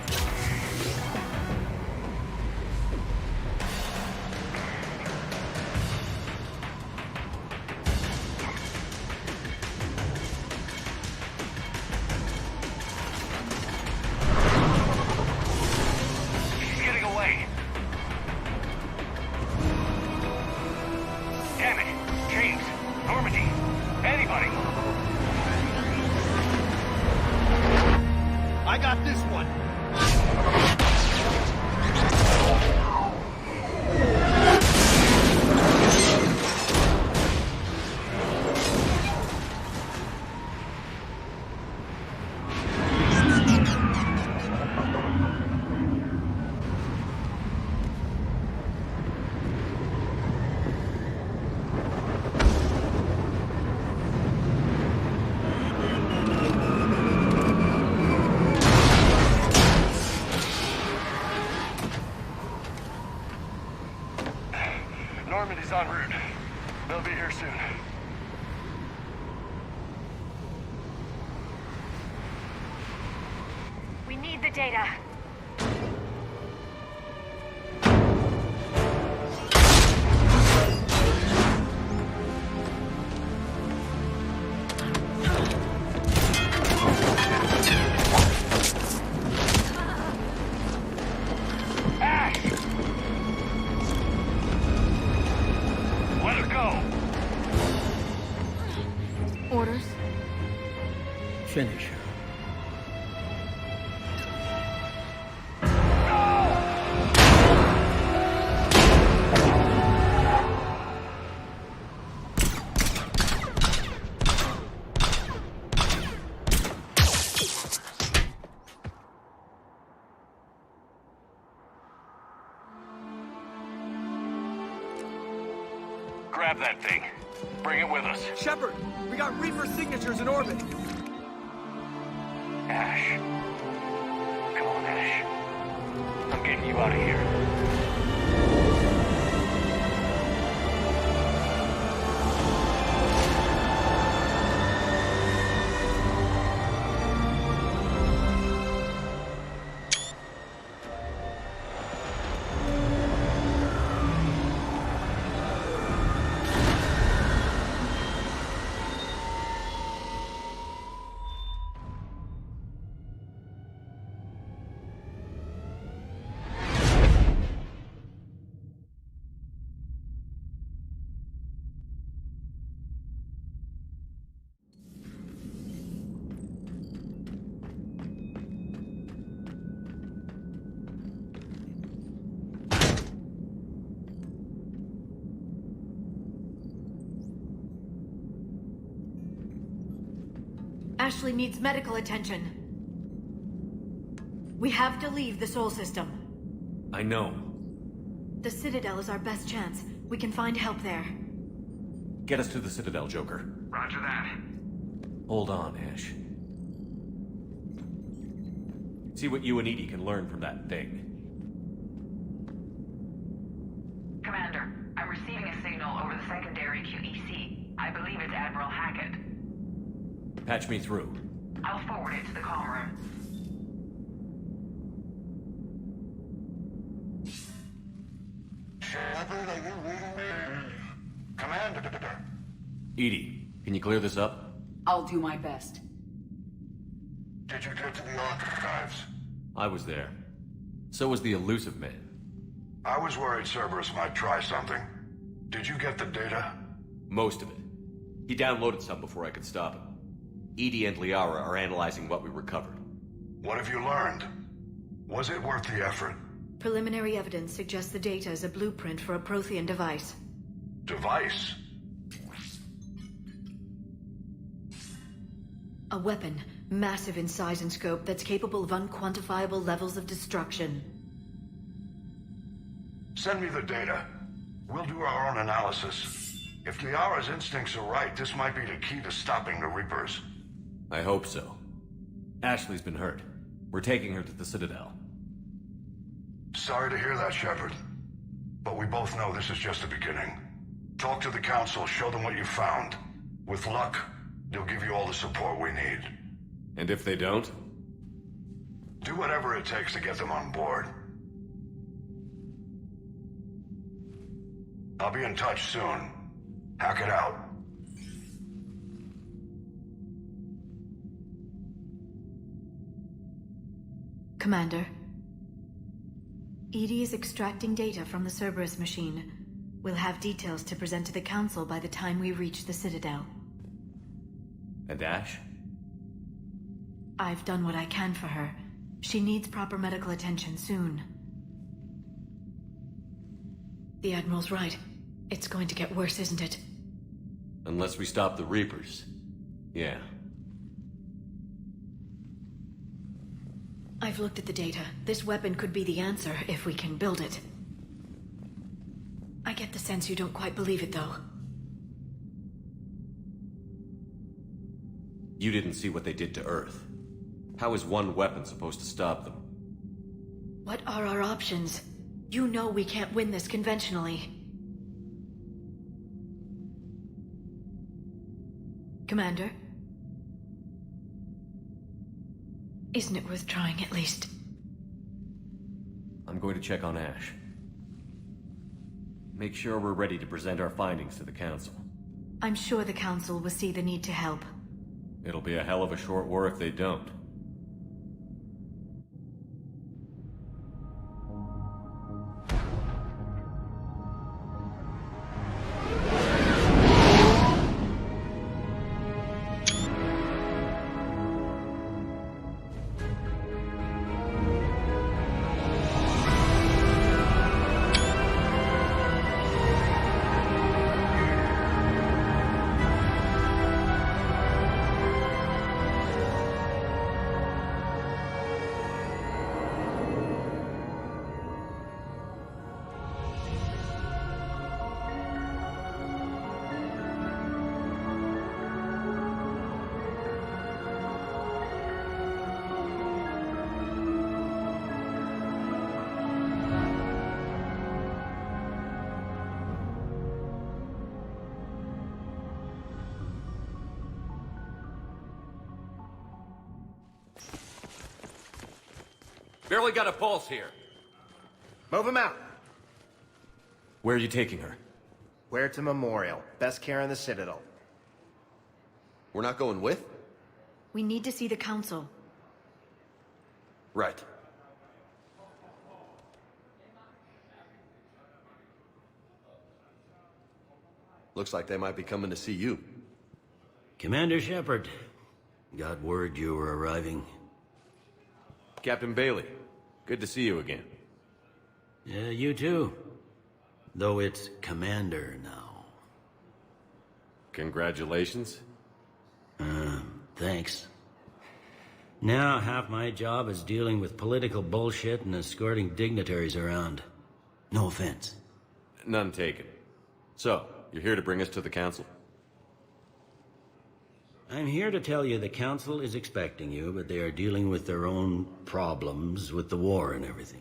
She's getting away. Damn it! James! Normandy! Anybody! I got this one. data. Let her go! Orders? Finish her. Grab that thing. Bring it with us. Shepard, we got Reaper signatures in orbit. Ash. Come on, Ash. I'm getting you out of here. Ashley needs medical attention. We have to leave the Sol system. I know. The Citadel is our best chance. We can find help there. Get us to the Citadel, Joker. Roger that. Hold on, Ash. See what you and Edie can learn from that thing. Commander, I'm receiving a signal over the secondary QEC. I believe it's Admiral Hackett. Patch me through. I'll forward it to the comm room. Shepard, are you reading me? Commander. Edie, can you clear this up? I'll do my best. Did you get to the archives? I was there. So was the elusive man. I was worried Cerberus might try something. Did you get the data? Most of it. He downloaded some before I could stop him. Edie and Liara are analyzing what we recovered. What have you learned? Was it worth the effort? Preliminary evidence suggests the data is a blueprint for a Prothean device. Device? A weapon, massive in size and scope, that's capable of unquantifiable levels of destruction. Send me the data. We'll do our own analysis. If Liara's instincts are right, this might be the key to stopping the Reapers. I hope so. Ashley's been hurt. We're taking her to the Citadel. Sorry to hear that, Shepard. But we both know this is just the beginning. Talk to the Council, show them what you found. With luck, they'll give you all the support we need. And if they don't? Do whatever it takes to get them on board. I'll be in touch soon. Hack it out. Commander. Edie is extracting data from the Cerberus machine. We'll have details to present to the Council by the time we reach the Citadel. And Ash? I've done what I can for her. She needs proper medical attention soon. The Admiral's right. It's going to get worse, isn't it? Unless we stop the Reapers. Yeah. I've looked at the data. This weapon could be the answer if we can build it. I get the sense you don't quite believe it, though. You didn't see what they did to Earth. How is one weapon supposed to stop them? What are our options? You know we can't win this conventionally. Commander? Isn't it worth trying at least? I'm going to check on Ash. Make sure we're ready to present our findings to the Council. I'm sure the Council will see the need to help. It'll be a hell of a short war if they don't. Barely got a pulse here. Move him out. Where are you taking her? Huerta Memorial. Best care in the Citadel. We're not going with? We need to see the Council. Right. Looks like they might be coming to see you. Commander Shepard. Got word you were arriving. Captain Bailey, good to see you again. Yeah, you too. Though it's Commander now. Congratulations. Thanks. Now half my job is dealing with political bullshit and escorting dignitaries around. No offense. None taken. So, you're here to bring us to the Council? I'm here to tell you the Council is expecting you, but they are dealing with their own problems with the war and everything.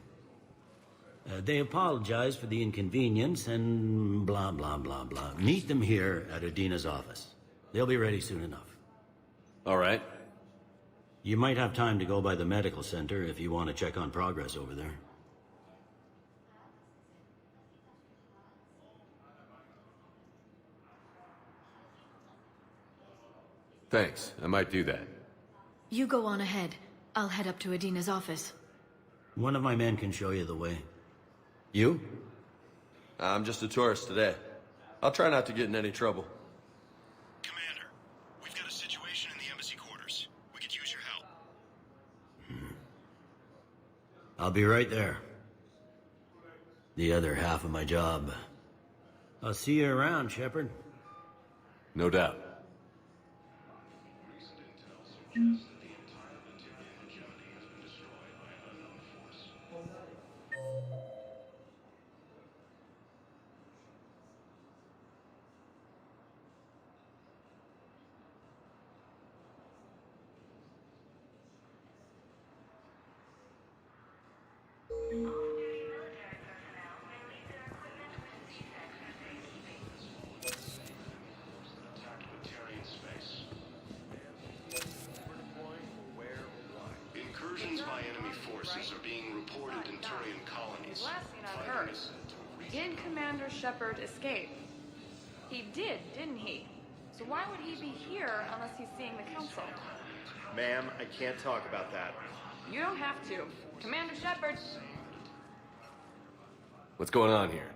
They apologize for the inconvenience and blah, blah, blah, blah. Meet them here at Adina's office. They'll be ready soon enough. All right. You might have time to go by the medical center if you want to check on progress over there. Thanks. I might do that. You go on ahead. I'll head up to Adina's office. One of my men can show you the way. You? I'm just a tourist today. I'll try not to get in any trouble. Commander, we've got a situation in the embassy quarters. We could use your help. I'll be right there. The other half of my job. I'll see you around, Shepard. No doubt. Incursions by enemy forces are being reported in Turian colonies. Last seen on Earth. Did Commander Shepard escape? He did, didn't he? So why would he be here unless he's seeing the Council? Ma'am, I can't talk about that. You don't have to. Commander Shepard! What's going on here?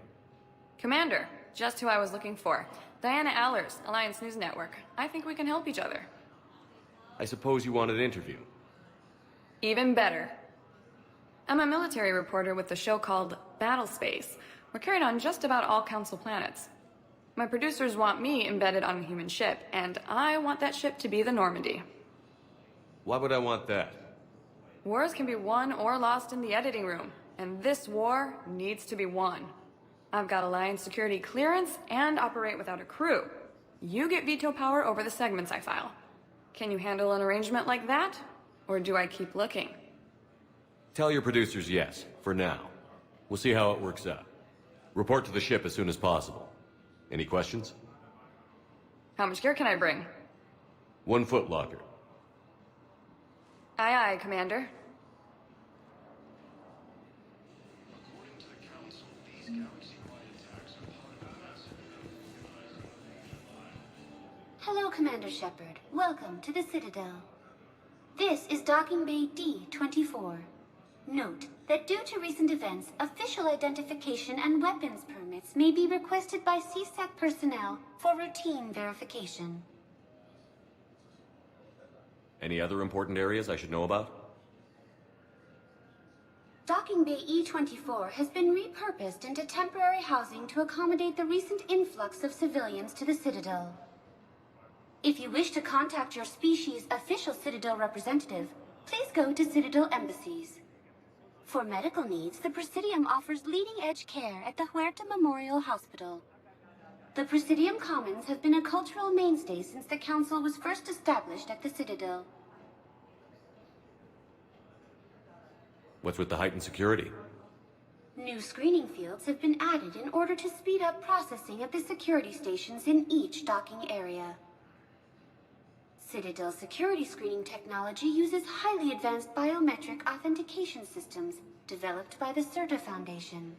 Commander, just who I was looking for. Diana Allers, Alliance News Network. I think we can help each other. I suppose you want an interview. Even better. I'm a military reporter with the show called Battle Space. We're carried on just about all Council planets. My producers want me embedded on a human ship, and I want that ship to be the Normandy. Why would I want that? Wars can be won or lost in the editing room, and this war needs to be won. I've got Alliance security clearance and operate without a crew. You get veto power over the segments I file. Can you handle an arrangement like that? Or do I keep looking? Tell your producers yes, for now. We'll see how it works out. Report to the ship as soon as possible. Any questions? How much gear can I bring? 1 foot locker. Aye, aye, Commander. Hello, Commander Shepard. Welcome to the Citadel. This is Docking Bay D-24. Note that due to recent events, official identification and weapons permits may be requested by CSAC personnel for routine verification. Any other important areas I should know about? Docking Bay E-24 has been repurposed into temporary housing to accommodate the recent influx of civilians to the Citadel. If you wish to contact your species' official Citadel representative, please go to Citadel embassies. For medical needs, the Presidium offers leading-edge care at the Huerta Memorial Hospital. The Presidium Commons have been a cultural mainstay since the Council was first established at the Citadel. What's with the heightened security? New screening fields have been added in order to speed up processing at the security stations in each docking area. Citadel security screening technology uses highly advanced biometric authentication systems developed by the CERTA Foundation.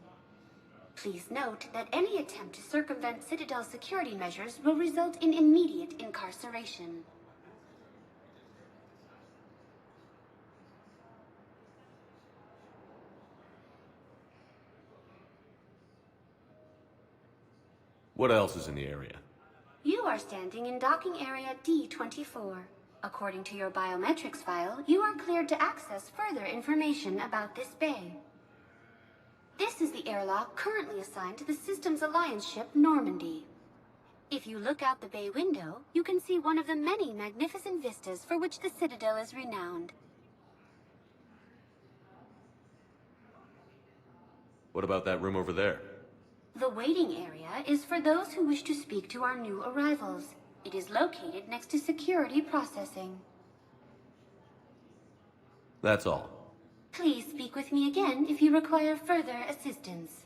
Please note that any attempt to circumvent Citadel security measures will result in immediate incarceration. What else is in the area? You are standing in docking area D-24. According to your biometrics file, you are cleared to access further information about this bay. This is the airlock currently assigned to the Systems Alliance ship Normandy. If you look out the bay window, you can see one of the many magnificent vistas for which the Citadel is renowned. What about that room over there? The waiting area is for those who wish to speak to our new arrivals. It is located next to security processing. That's all. Please speak with me again if you require further assistance.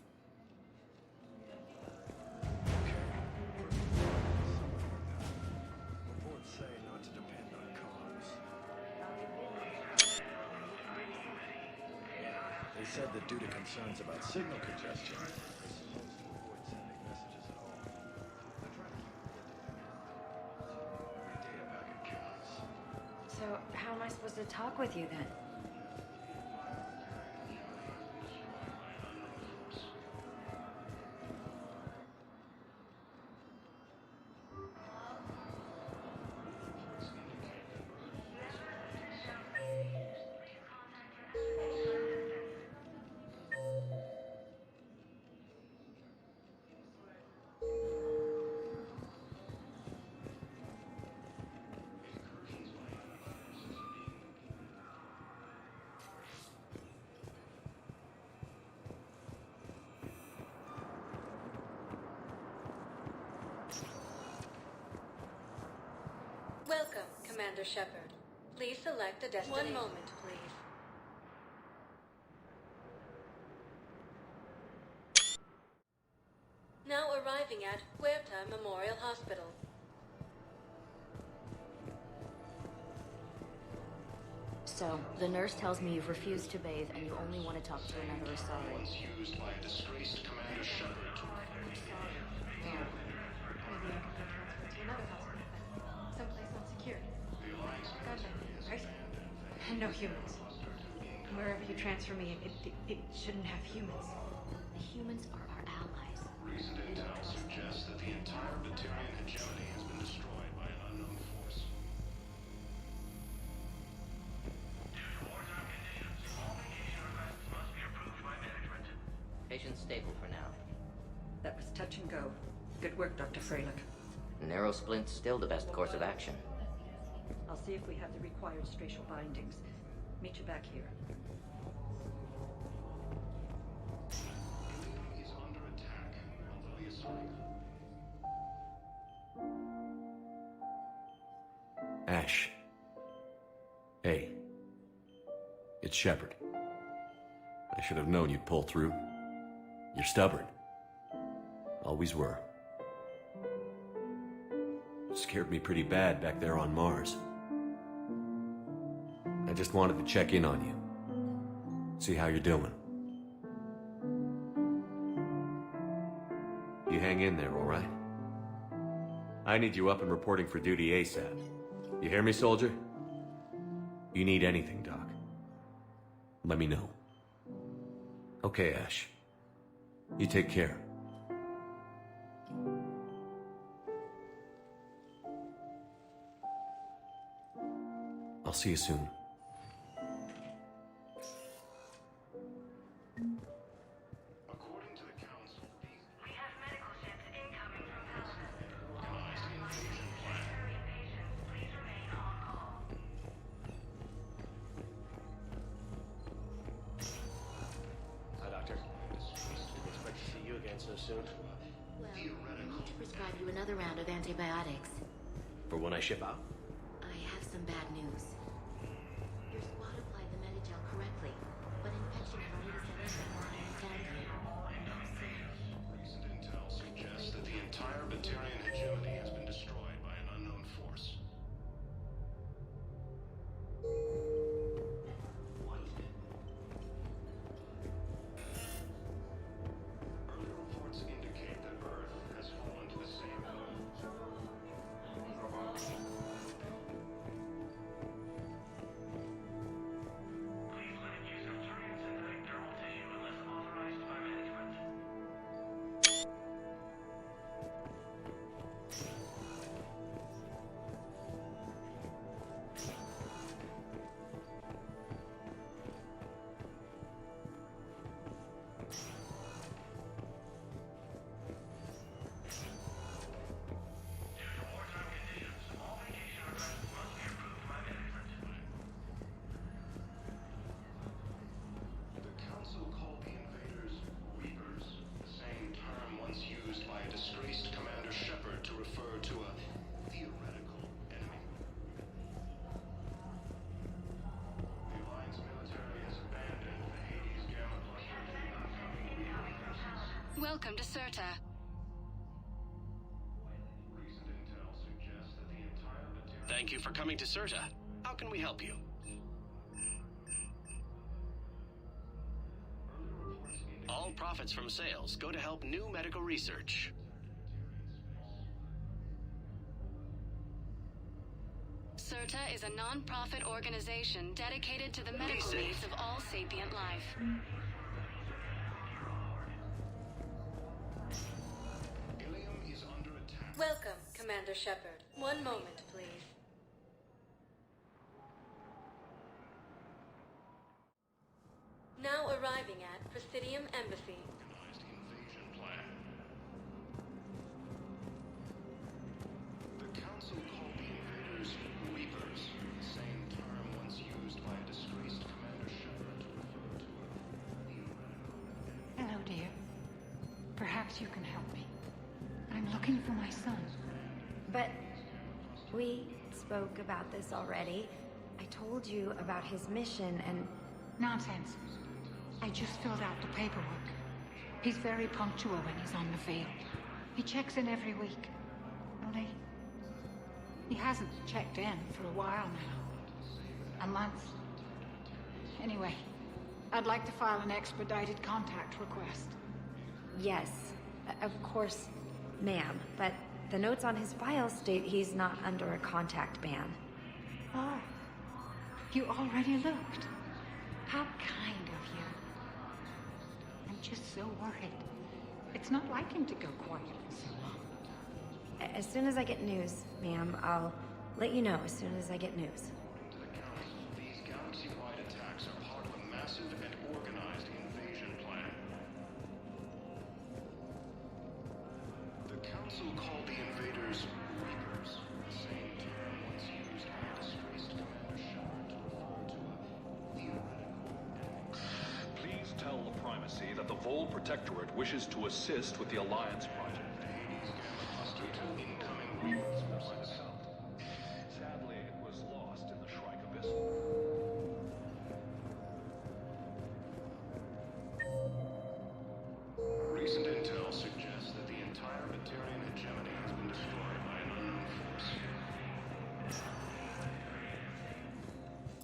They said that due to concerns about signal congestion, they're supposed to avoid sending messages at all. They're trying to keep every data packet counts. So, how am I supposed to talk with you then? Welcome, Commander Shepard. Please select a destination. 1 moment, please. Now arriving at Huerta Memorial Hospital. So, the nurse tells me you've refused to bathe and you only want to talk to another Asari. Used by a disgraced Commander Shepard. No humans. Wherever you transfer me, it shouldn't have humans. The humans are our allies. Recent intel suggests that the entire Batarian hegemony has been destroyed by an unknown force. Patient stable for now. That was touch and go. Good work, Dr. Freilich. Narrow splint's still the best course of action. I'll see if we have the required spatial bindings. Meet you back here. He's under attack, although he is surviving. Ash. Hey. It's Shepard. I should have known you'd pull through. You're stubborn. Always were. Scared me pretty bad back there on Mars. I just wanted to check in on you. See how you're doing. Hang in there, all right? I need you up and reporting for duty ASAP. You hear me, soldier? You need anything, Doc, let me know. Okay, Ash. You take care. I'll see you soon. According to the Council, we have medical ships incoming from Hell's organized invasion plan. Please remain on call. Hi, Doctor. Didn't expect to see you again so soon. Well, I need to prescribe you another round of antibiotics. For when I ship out? I have some bad news. Your squad applied the Medigel correctly, but infection had already set in before I found you. Recent intel suggests that the entire Batarian hegemony has been destroyed by an unknown force. Early reports indicate that Earth has fallen to the same Welcome to Serta. Thank you for coming to Serta. How can we help you? All profits from sales go to help new medical research. Serta is a non-profit organization dedicated to the medical needs of all sapient life. Welcome, Commander Shepard. One moment, please. Now arriving at Presidium Embassy. invasion plan. The Council called the invaders Reapers, the same term once used by a disgraced Commander Shepard to refer to a Hello, dear. Perhaps you can help me. I'm looking for my son. But we spoke about this already. I told you about his mission and... Nonsense. I just filled out the paperwork. He's very punctual when he's on the field. He checks in every week. Only... he hasn't checked in for a while now. A month. Anyway, I'd like to file an expedited contact request. Yes, of course, ma'am. But the notes on his file state he's not under a contact ban. Oh. You already looked. How kind of you. I'm just so worried. It's not like him to go quiet for so long. As soon as I get news, ma'am, I'll let you know as soon as I get news. These galaxy-wide attacks are part of a massive and organized invasion plan. The Council called the invaders Reapers, the same term once used by a disgraced Commander Shepard to refer to a theoretical enemy. Please tell the Primacy that the Vol Protectorate wishes to assist with the Alliance project. Sadly, it was lost in the Shrike Abyss. Recent intel suggests that the entire Batarian hegemony has been destroyed by an unknown force.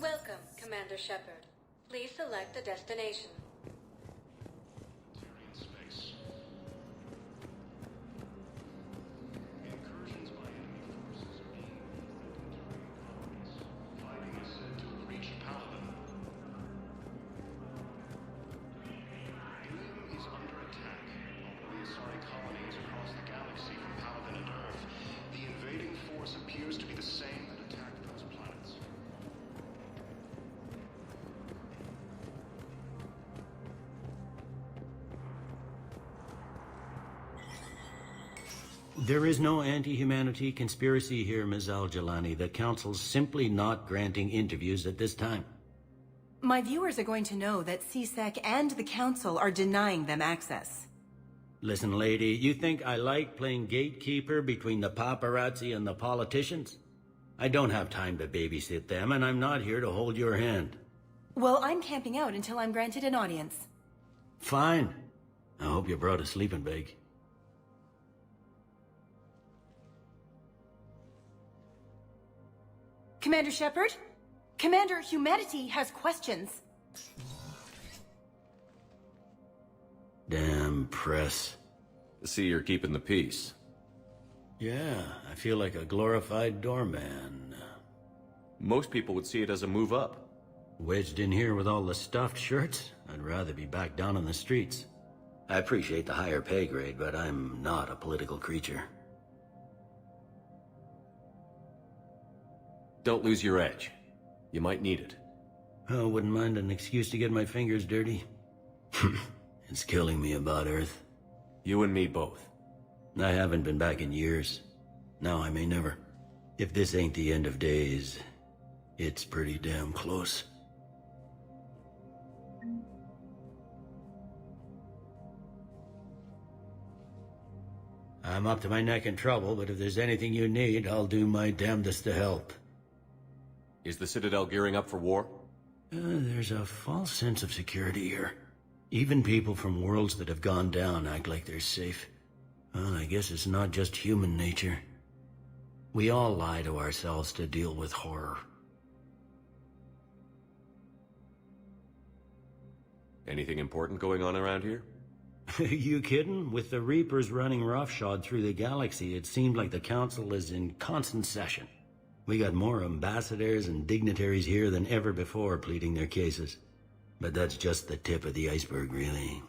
Welcome, Commander Shepard. Please select a destination. Batarian space. There is no anti-humanity conspiracy here, Ms. Al-Jalani. The Council's simply not granting interviews at this time. My viewers are going to know that CSEC and the Council are denying them access. Listen, lady, you think I like playing gatekeeper between the paparazzi and the politicians? I don't have time to babysit them, and I'm not here to hold your hand. Well, I'm camping out until I'm granted an audience. Fine. I hope you brought a sleeping bag. Commander Shepard? Commander, humanity has questions. Damn press. See, you're keeping the peace. Yeah, I feel like a glorified doorman. Most people would see it as a move up. Wedged in here with all the stuffed shirts? I'd rather be back down on the streets. I appreciate the higher pay grade, but I'm not a political creature. Don't lose your edge. You might need it. I wouldn't mind an excuse to get my fingers dirty. It's killing me about Earth. You and me both. I haven't been back in years. Now I may never. If this ain't the end of days, it's pretty damn close. I'm up to my neck in trouble, but if there's anything you need, I'll do my damnedest to help. Is the Citadel gearing up for war? There's a false sense of security here. Even people from worlds that have gone down act like they're safe. Well, I guess it's not just human nature. We all lie to ourselves to deal with horror. Anything important going on around here? You kidding? With the Reapers running roughshod through the galaxy, it seemed like the Council is in constant session. We got more ambassadors and dignitaries here than ever before pleading their cases. But that's just the tip of the iceberg, really.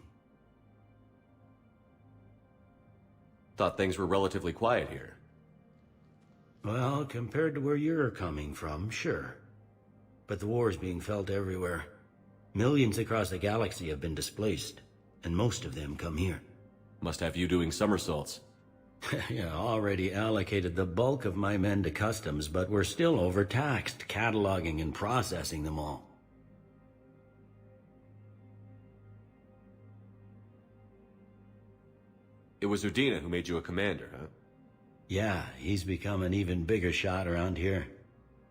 Thought things were relatively quiet here. Well, compared to where you're coming from, sure. But the war's being felt everywhere. Millions across the galaxy have been displaced, and most of them come here. Must have you doing somersaults. Yeah, already allocated the bulk of my men to customs, but we're still overtaxed, cataloging and processing them all. It was Udina who made you a commander, huh? Yeah, he's become an even bigger shot around here.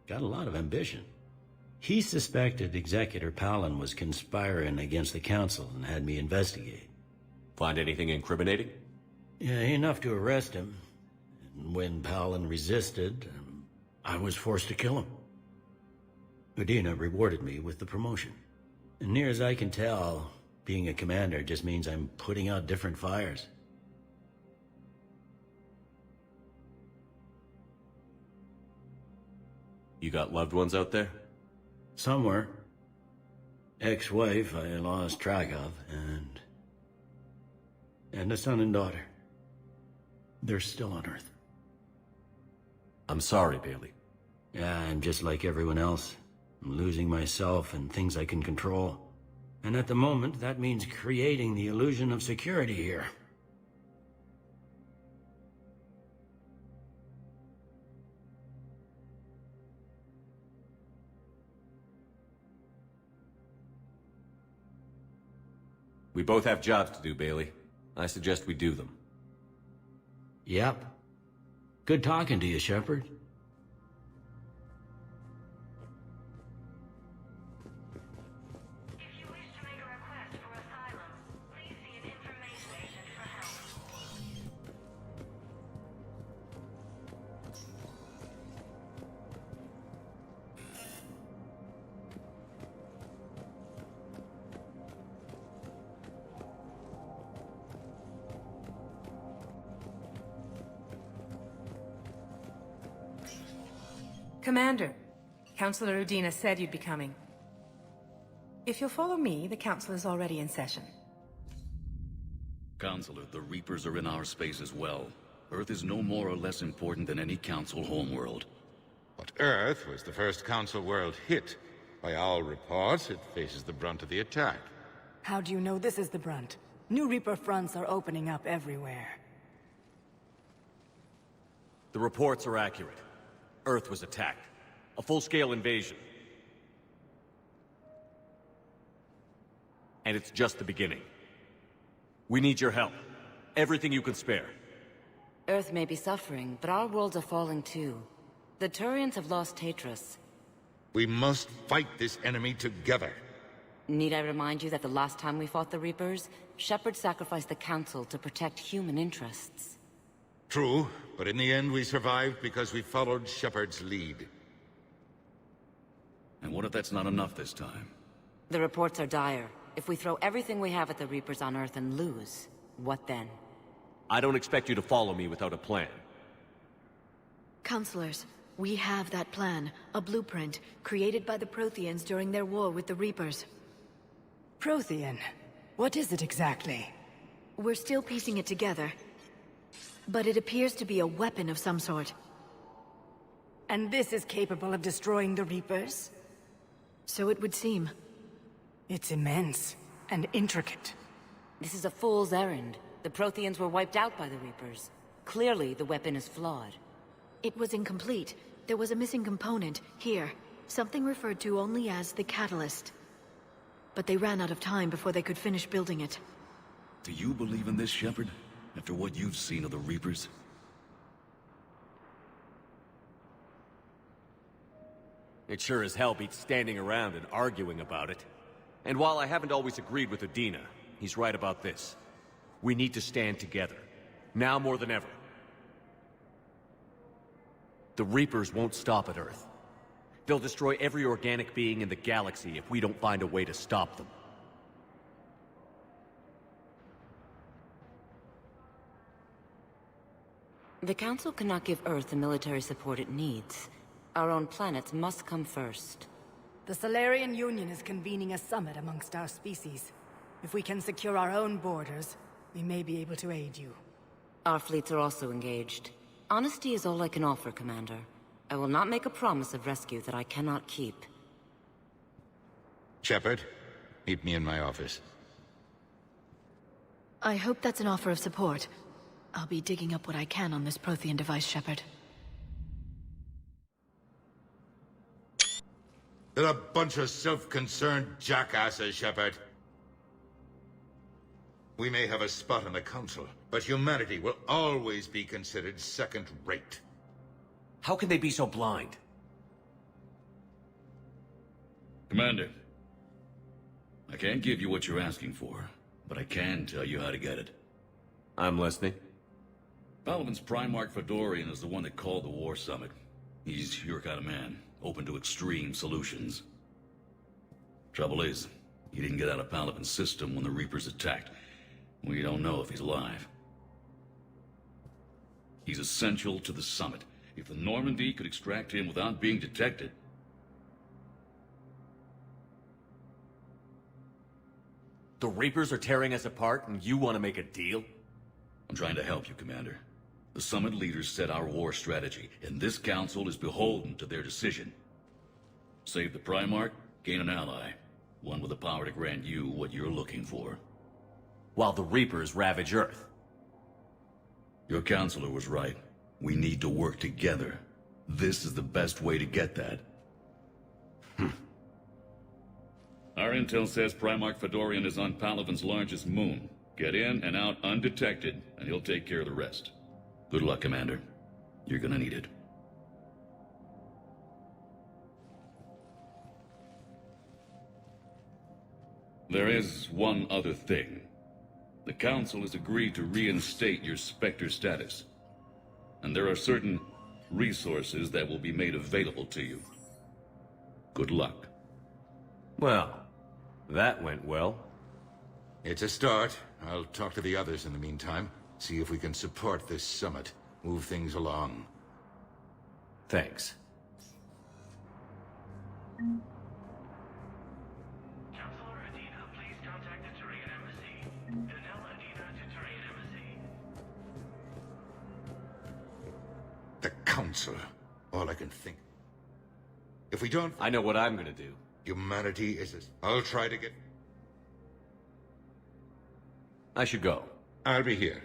Got a lot of ambition. He suspected Executor Palin was conspiring against the Council and had me investigate. Find anything incriminating? Yeah, enough to arrest him. And when Palin resisted, I was forced to kill him. Udina rewarded me with the promotion. And near as I can tell, being a commander just means I'm putting out different fires. You got loved ones out there? Somewhere. Ex-wife I lost track of, and a son and daughter. They're still on Earth. I'm sorry, Bailey. Yeah, I'm just like everyone else. I'm losing myself and things I can control. And at the moment, that means creating the illusion of security here. We both have jobs to do, Bailey. I suggest we do them. Yep. Good talking to you, Shepard. Commander, Councillor Udina said you'd be coming. If you'll follow me, the Council is already in session. Counselor, the Reapers are in our space as well. Earth is no more or less important than any Council homeworld. But Earth was the first Council world hit. By all reports, it faces the brunt of the attack. How do you know this is the brunt? New Reaper fronts are opening up everywhere. The reports are accurate. Earth was attacked. A full-scale invasion. And it's just the beginning. We need your help. Everything you can spare. Earth may be suffering, but our worlds are falling too. The Turians have lost Tatris. We must fight this enemy together. Need I remind you that the last time we fought the Reapers, Shepard sacrificed the Council to protect human interests? True, but in the end we survived because we followed Shepard's lead. And what if that's not enough this time? The reports are dire. If we throw everything we have at the Reapers on Earth and lose, what then? I don't expect you to follow me without a plan. Counselors, we have that plan, a blueprint, created by the Protheans during their war with the Reapers. Prothean? What is it exactly? We're still piecing it together, but it appears to be a weapon of some sort. And this is capable of destroying the Reapers? So it would seem. It's immense and intricate. This is a fool's errand. The Protheans were wiped out by the Reapers. Clearly, the weapon is flawed. It was incomplete. There was a missing component, here. Something referred to only as the catalyst. But they ran out of time before they could finish building it. Do you believe in this, Shepard? After what you've seen of the Reapers? It sure as hell beats standing around and arguing about it. And while I haven't always agreed with Udina, he's right about this. We need to stand together. Now more than ever. The Reapers won't stop at Earth. They'll destroy every organic being in the galaxy if we don't find a way to stop them. The Council cannot give Earth the military support it needs. Our own planets must come first. The Solarian Union is convening a summit amongst our species. If we can secure our own borders, we may be able to aid you. Our fleets are also engaged. Honesty is all I can offer, Commander. I will not make a promise of rescue that I cannot keep. Shepard, meet me in my office. I hope that's an offer of support. I'll be digging up what I can on this Prothean device, Shepard. They're a bunch of self-concerned jackasses, Shepard. We may have a spot on the Council, but humanity will always be considered second-rate. How can they be so blind? Commander, I can't give you what you're asking for, but I can tell you how to get it. I'm listening. Palaven's Primarch Fedorian is the one that called the War Summit. He's your kind of man, open to extreme solutions. Trouble is, he didn't get out of Palaven's system when the Reapers attacked. We don't know if he's alive. He's essential to the summit. If the Normandy could extract him without being detected... The Reapers are tearing us apart, and you want to make a deal? I'm trying to help you, Commander. The summit leaders set our war strategy, and this council is beholden to their decision. Save the Primarch, gain an ally. One with the power to grant you what you're looking for. While the Reapers ravage Earth. Your counselor was right. We need to work together. This is the best way to get that. Our intel says Primarch Fedorian is on Palaven's largest moon. Get in and out undetected, and he'll take care of the rest. Good luck, Commander. You're gonna need it. There is one other thing. The Council has agreed to reinstate your Spectre status. And there are certain resources that will be made available to you. Good luck. Well, that went well. It's a start. I'll talk to the others in the meantime. See if we can support this summit. Move things along. Thanks. Counselor Adina, please contact the Turian Embassy. Danelle Adina to Turian Embassy. The Council. All I can think. If we don't... I know what I'm gonna do. Humanity is as... I'll try to get... I should go. I'll be here.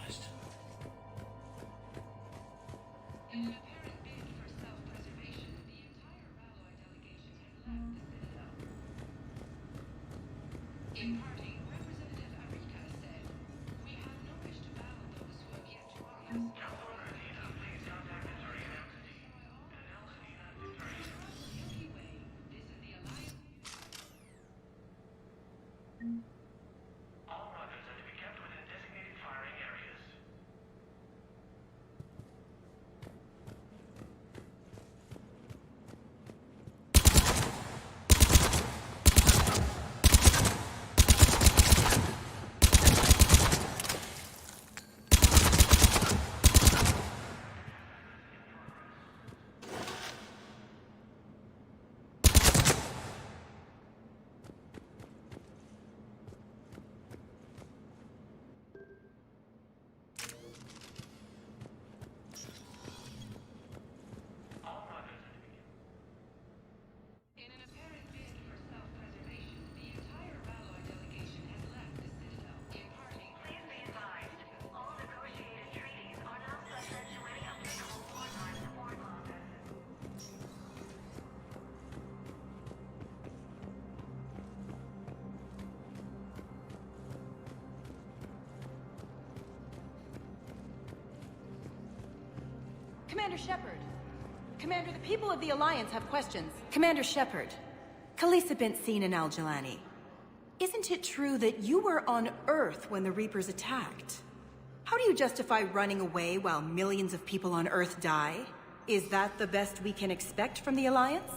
neutralized. All runners are to be kept within designated firing areas. Commander Shepard. Commander, the people of the Alliance have questions. Commander Shepard. Khalisah bint Sin and Al-Jalani. Isn't it true that you were on Earth when the Reapers attacked? How do you justify running away while millions of people on Earth die? Is that the best we can expect from the Alliance?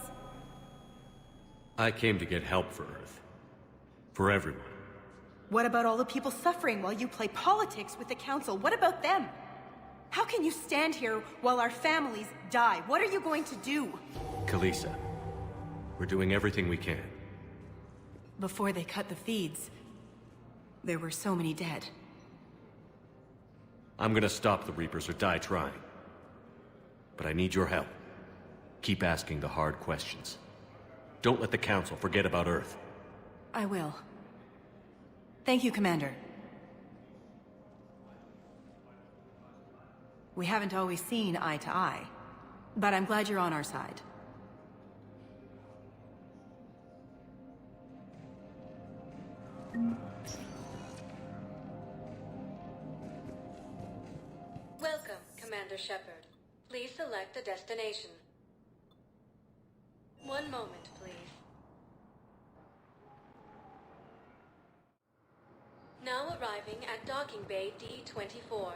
I came to get help for Earth. For everyone. What about all the people suffering while you play politics with the Council? What about them? How can you stand here while our families die? What are you going to do? Khalisah, we're doing everything we can. Before they cut the feeds, there were so many dead. I'm gonna stop the Reapers or die trying. But I need your help. Keep asking the hard questions. Don't let the Council forget about Earth. I will. Thank you, Commander. We haven't always seen eye to eye, but I'm glad you're on our side. Welcome, Commander Shepard. Please select a destination. One moment, please. Now arriving at Docking Bay D-24.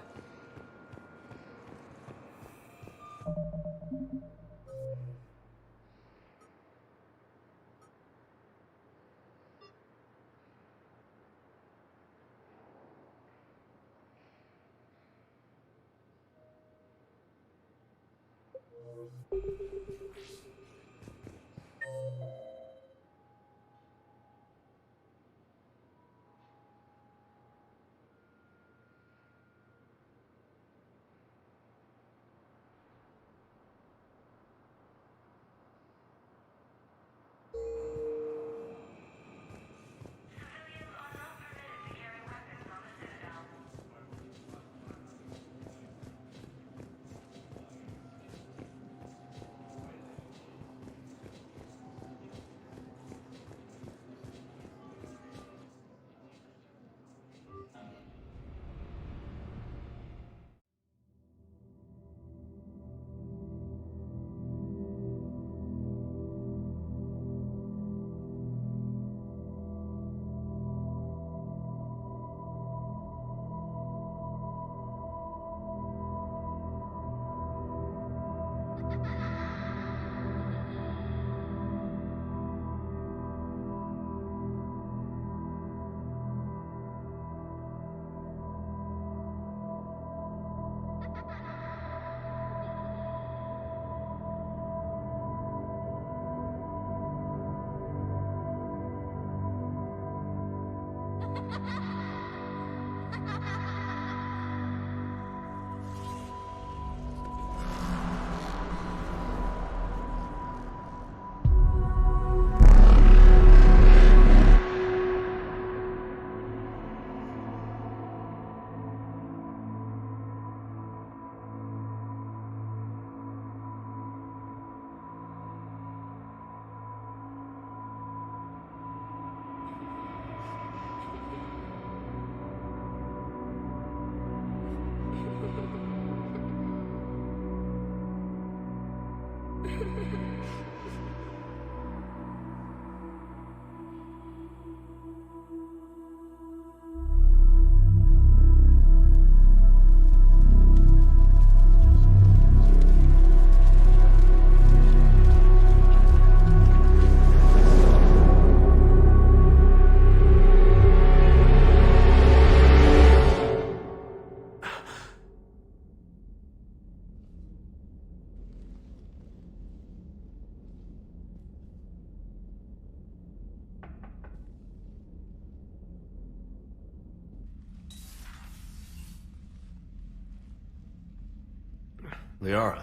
Liara,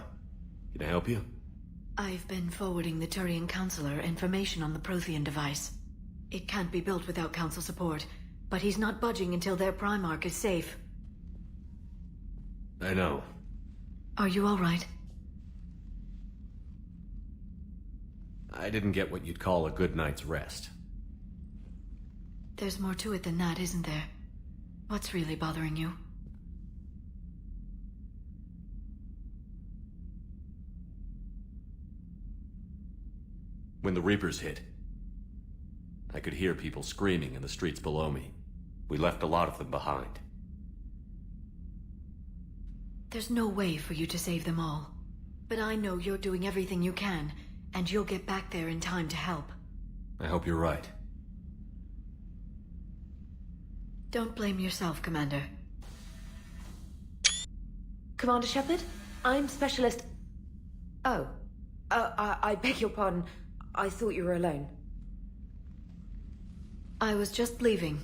can I help you? I've been forwarding the Turian Counselor information on the Prothean device. It can't be built without Council support, but he's not budging until their Primarch is safe. I know. Are you all right? I didn't get what you'd call a good night's rest. There's more to it than that, isn't there? What's really bothering you? When the Reapers hit, I could hear people screaming in the streets below me. We left a lot of them behind. There's no way for you to save them all. But I know you're doing everything you can, and you'll get back there in time to help. I hope you're right. Don't blame yourself, Commander. Commander Shepard? I'm Specialist... Oh. I beg your pardon. I thought you were alone. I was just leaving.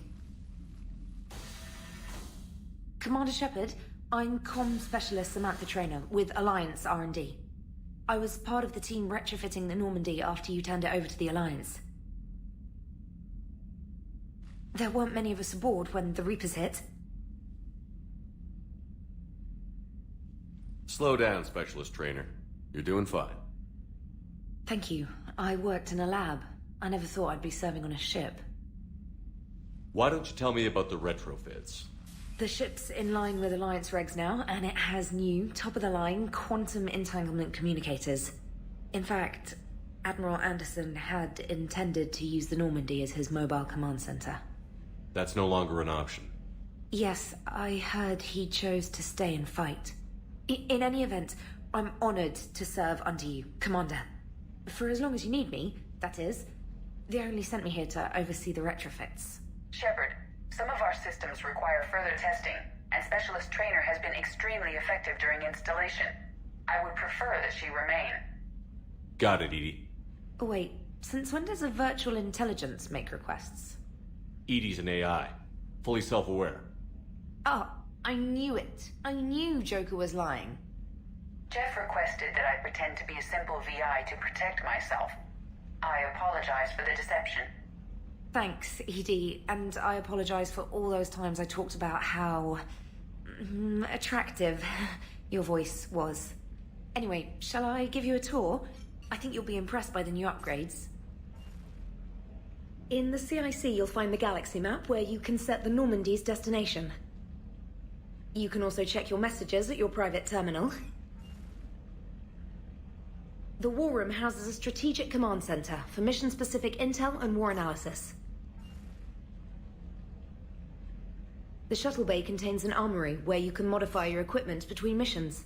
Commander Shepard, I'm Comm Specialist Samantha Traynor with Alliance R&D. I was part of the team retrofitting the Normandy after you turned it over to the Alliance. There weren't many of us aboard when the Reapers hit. Slow down, Specialist Trainer. You're doing fine. Thank you. I worked in a lab. I never thought I'd be serving on a ship. Why don't you tell me about the retrofits? The ship's in line with Alliance regs now, and it has new, top-of-the-line, quantum entanglement communicators. In fact, Admiral Anderson had intended to use the Normandy as his mobile command center. That's no longer an option. Yes, I heard he chose to stay and fight. In any event, I'm honored to serve under you, Commander. For as long as you need me, that is. They only sent me here to oversee the retrofits. Shepard, some of our systems require further testing, and Specialist Trainer has been extremely effective during installation. I would prefer that she remain. Got it, Edie. Oh, wait, since when does a virtual intelligence make requests? Edie's an AI. Fully self-aware. Oh, I knew it. I knew Joker was lying. Jeff requested that I pretend to be a simple VI to protect myself. I apologize for the deception. Thanks, Edie, and I apologize for all those times I talked about how... attractive your voice was. Anyway, shall I give you a tour? I think you'll be impressed by the new upgrades. In the CIC, you'll find the galaxy map where you can set the Normandy's destination. You can also check your messages at your private terminal. The War Room houses a strategic command center for mission-specific intel and war analysis. The shuttle bay contains an armory where you can modify your equipment between missions.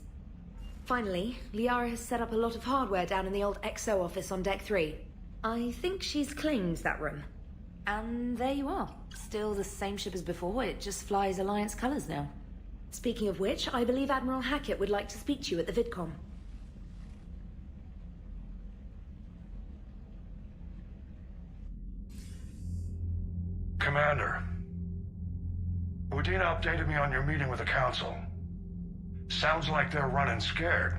Finally, Liara has set up a lot of hardware down in the old XO office on Deck 3. I think she's claimed that room. And there you are. Still the same ship as before, it just flies Alliance colors now. Speaking of which, I believe Admiral Hackett would like to speak to you at the VidCom. Commander, Udina updated me on your meeting with the Council. Sounds like they're running scared.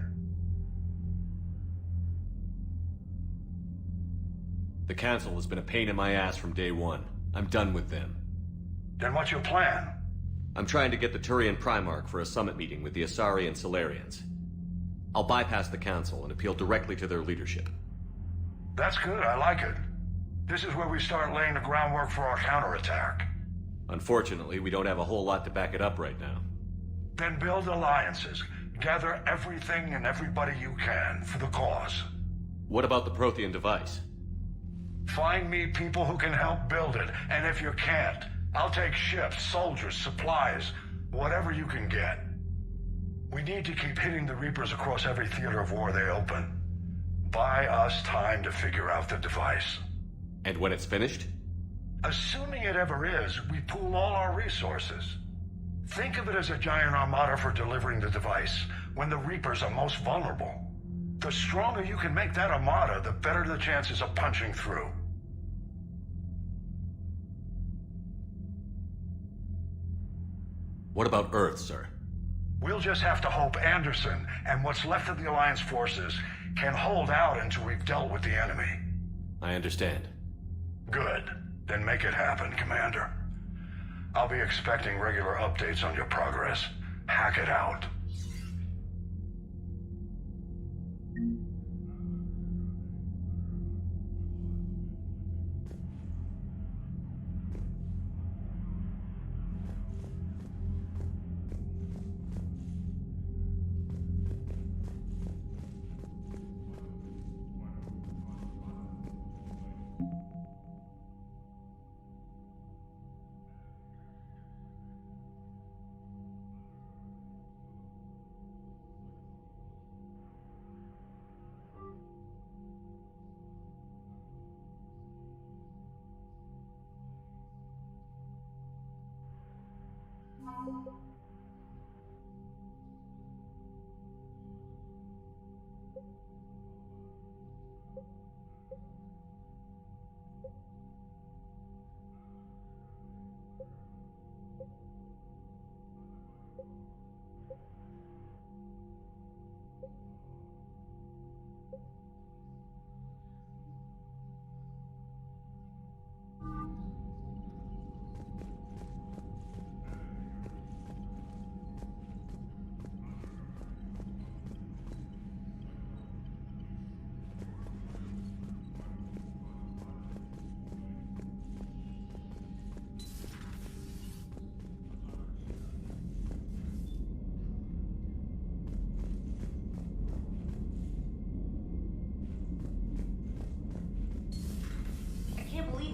The Council has been a pain in my ass from day one. I'm done with them. Then what's your plan? I'm trying to get the Turian Primarch for a summit meeting with the Asari and Solarians. I'll bypass the Council and appeal directly to their leadership. That's good, I like it. This is where we start laying the groundwork for our counterattack. Unfortunately, we don't have a whole lot to back it up right now. Then build alliances. Gather everything and everybody you can for the cause. What about the Prothean device? Find me people who can help build it, and if you can't, I'll take ships, soldiers, supplies, whatever you can get. We need to keep hitting the Reapers across every theater of war they open. Buy us time to figure out the device. And when it's finished? Assuming it ever is, we pool all our resources. Think of it as a giant armada for delivering the device, when the Reapers are most vulnerable. The stronger you can make that armada, the better the chances of punching through. What about Earth, sir? We'll just have to hope Anderson and what's left of the Alliance forces can hold out until we've dealt with the enemy. I understand. Good. Then make it happen, Commander. I'll be expecting regular updates on your progress. Hack it out.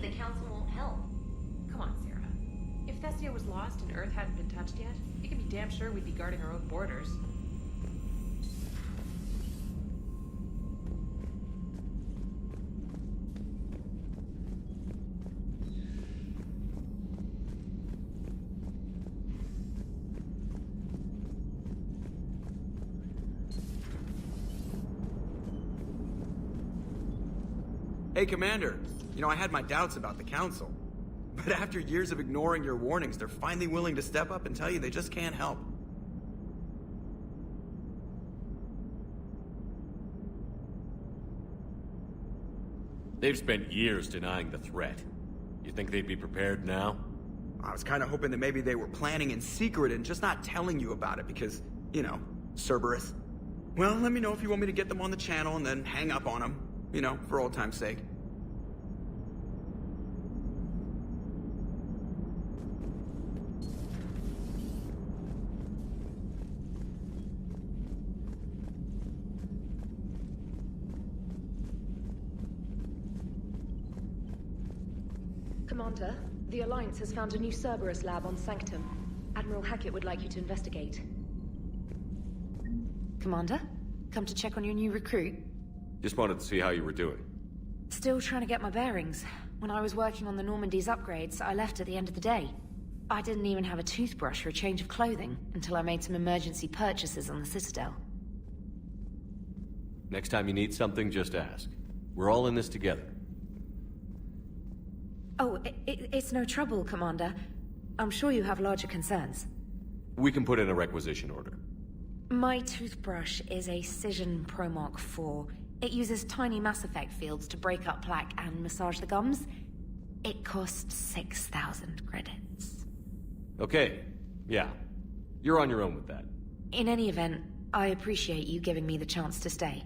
The council won't help. Come on, Sarah. If Thessia was lost and Earth hadn't been touched yet, you can be damn sure we'd be guarding our own borders. Hey, Commander. You know, I had my doubts about the Council. But after years of ignoring your warnings, they're finally willing to step up and tell you they just can't help. They've spent years denying the threat. You think they'd be prepared now? I was kind of hoping that maybe they were planning in secret and just not telling you about it because, you know, Cerberus. Well, let me know if you want me to get them on the channel and then hang up on them. You know, for old time's sake. Commander, the Alliance has found a new Cerberus lab on Sanctum. Admiral Hackett would like you to investigate. Commander, come to check on your new recruit? Just wanted to see how you were doing. Still trying to get my bearings. When I was working on the Normandy's upgrades, I left at the end of the day. I didn't even have a toothbrush or a change of clothing until I made some emergency purchases on the Citadel. Next time you need something, just ask. We're all in this together. Oh, it's no trouble, Commander. I'm sure you have larger concerns. We can put in a requisition order. My toothbrush is a Cision Pro Mark IV. It uses tiny Mass Effect fields to break up plaque and massage the gums. It costs 6,000 credits. Okay, yeah. You're on your own with that. In any event, I appreciate you giving me the chance to stay.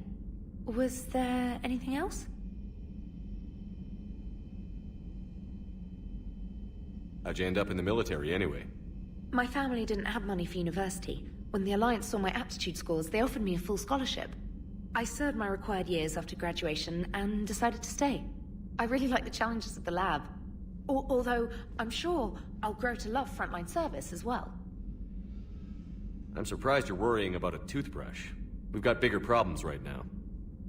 Was there anything else? How'd you end up in the military, anyway? My family didn't have money for university. When the Alliance saw my aptitude scores, they offered me a full scholarship. I served my required years after graduation and decided to stay. I really like the challenges of the lab. Although, I'm sure I'll grow to love frontline service as well. I'm surprised you're worrying about a toothbrush. We've got bigger problems right now.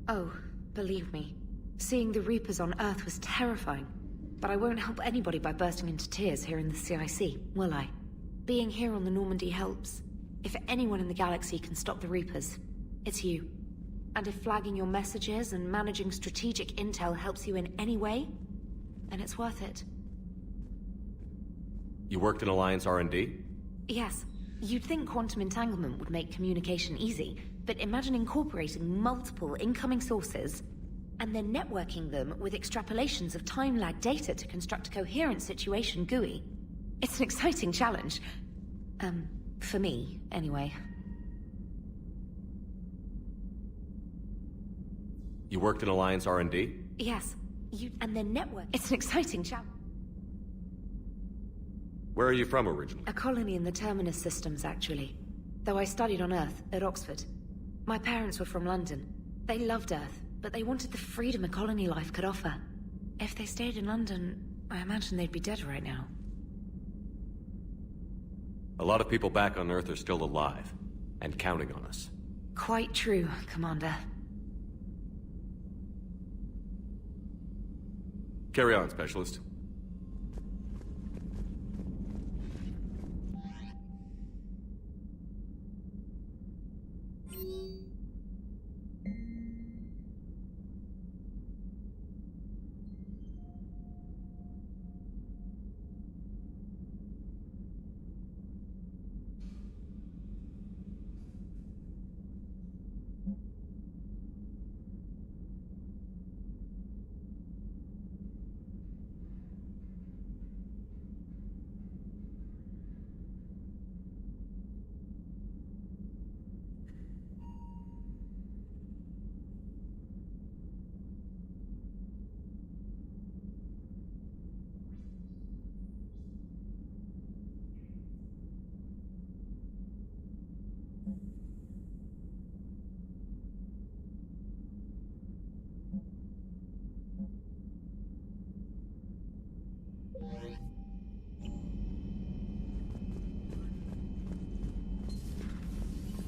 Oh, believe me. Seeing the Reapers on Earth was terrifying. But I won't help anybody by bursting into tears here in the CIC, will I? Being here on the Normandy helps. If anyone in the galaxy can stop the Reapers, it's you. And if flagging your messages and managing strategic intel helps you in any way, then it's worth it. You worked in Alliance R&D? Yes. You'd think quantum entanglement would make communication easy, but imagine incorporating multiple incoming sources and then networking them with extrapolations of time-lag data to construct a coherent situation GUI. It's an exciting challenge. For me, anyway. You worked in Alliance R&D? Yes, and then network. It's an exciting challenge. Where are you from originally? A colony in the Terminus systems, actually. Though I studied on Earth, at Oxford. My parents were from London. They loved Earth, but they wanted the freedom a colony life could offer. If they stayed in London, I imagine they'd be dead right now. A lot of people back on Earth are still alive, and counting on us. Quite true, Commander. Carry on, Specialist.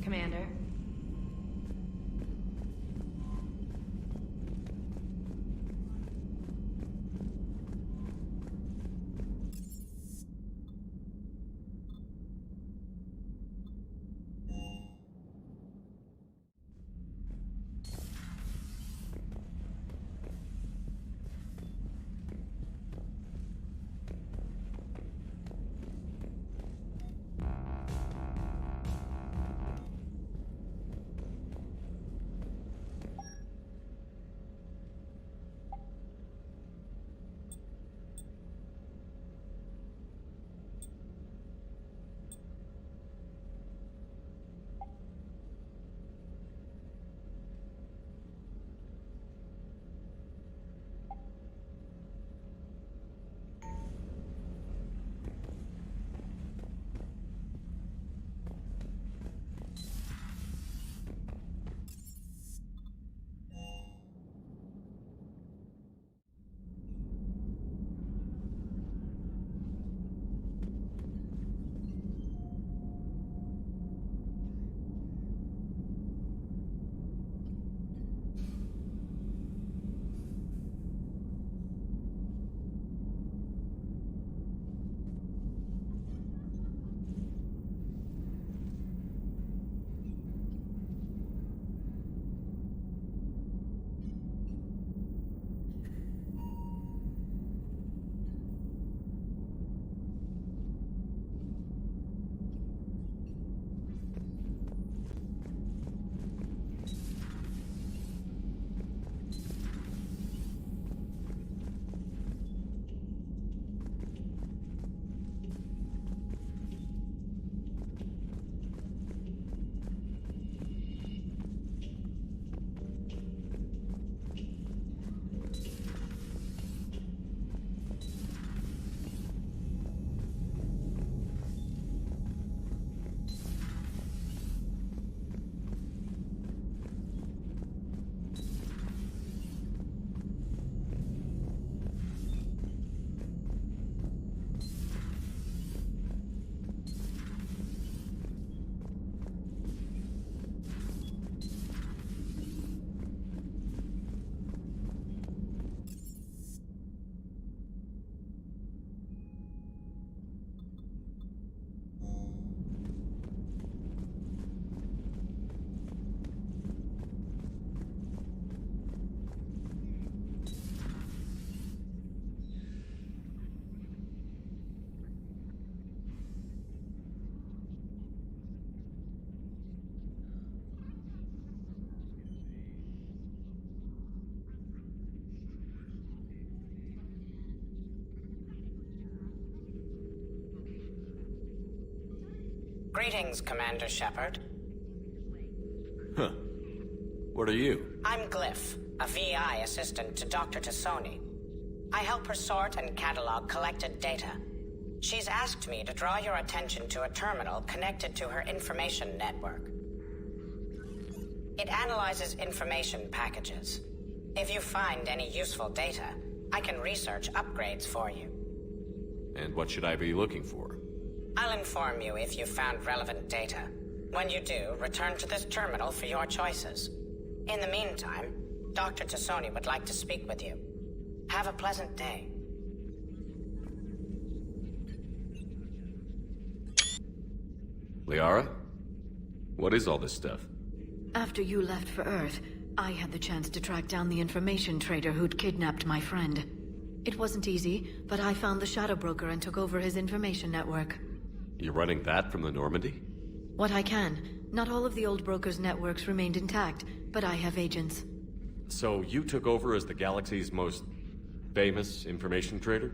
Commander. Greetings, Commander Shepard. Huh. What are you? I'm Glyph, a VI assistant to Dr. Tassoni. I help her sort and catalog collected data. She's asked me to draw your attention to a terminal connected to her information network. It analyzes information packages. If you find any useful data, I can research upgrades for you. And what should I be looking for? I'll inform you if you've found relevant data. When you do, return to this terminal for your choices. In the meantime, Dr. Tassoni would like to speak with you. Have a pleasant day. Liara? What is all this stuff? After you left for Earth, I had the chance to track down the information trader who'd kidnapped my friend. It wasn't easy, but I found the Shadow Broker and took over his information network. You're running that from the Normandy? What I can. Not all of the old broker's networks remained intact, but I have agents. So you took over as the galaxy's most famous information trader?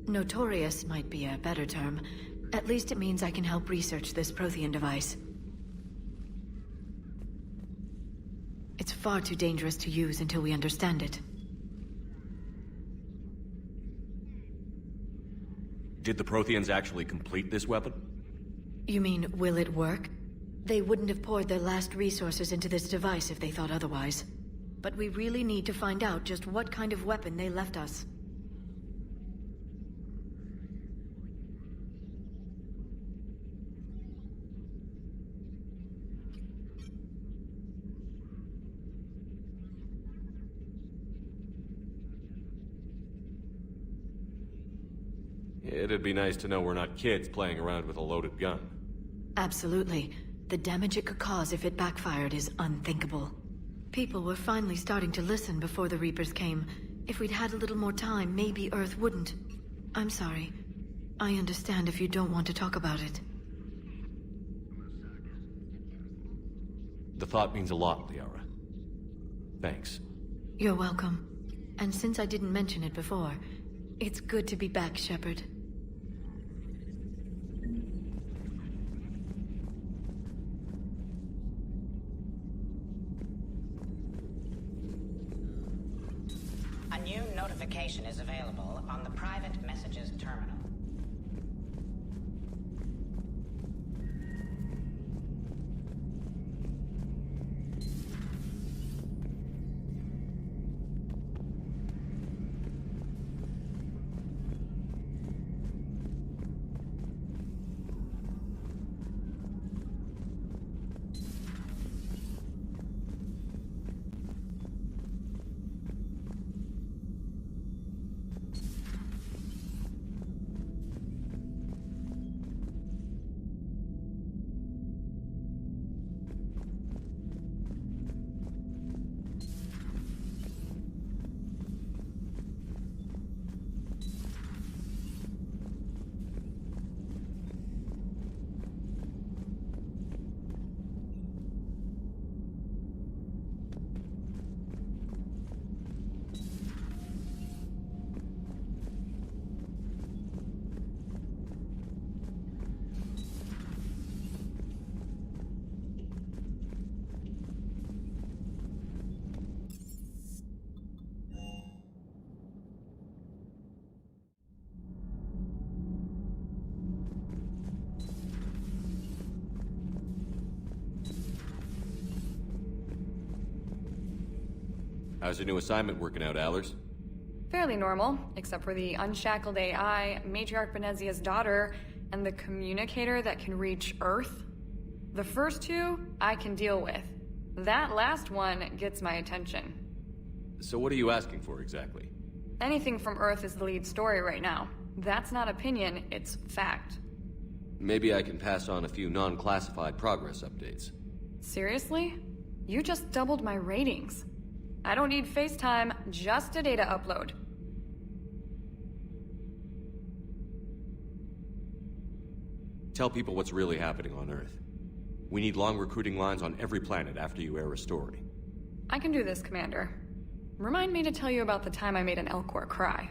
Notorious might be a better term. At least it means I can help research this Prothean device. It's far too dangerous to use until we understand it. Did the Protheans actually complete this weapon? You mean, will it work? They wouldn't have poured their last resources into this device if they thought otherwise. But we really need to find out just what kind of weapon they left us. It'd be nice to know we're not kids playing around with a loaded gun. Absolutely. The damage it could cause if it backfired is unthinkable. People were finally starting to listen before the Reapers came. If we'd had a little more time, maybe Earth wouldn't. I'm sorry. I understand if you don't want to talk about it. The thought means a lot, Liara. Thanks. You're welcome. And since I didn't mention it before, it's good to be back, Shepard. A new notification is available on the private messages terminal. How's your new assignment working out, Allers? Fairly normal, except for the unshackled AI, Matriarch Benezia's daughter, and the communicator that can reach Earth. The first two, I can deal with. That last one gets my attention. So what are you asking for, exactly? Anything from Earth is the lead story right now. That's not opinion, it's fact. Maybe I can pass on a few non-classified progress updates. Seriously? You just doubled my ratings. I don't need FaceTime, just a data upload. Tell people what's really happening on Earth. We need long recruiting lines on every planet after you air a story. I can do this, Commander. Remind me to tell you about the time I made an Elcor cry.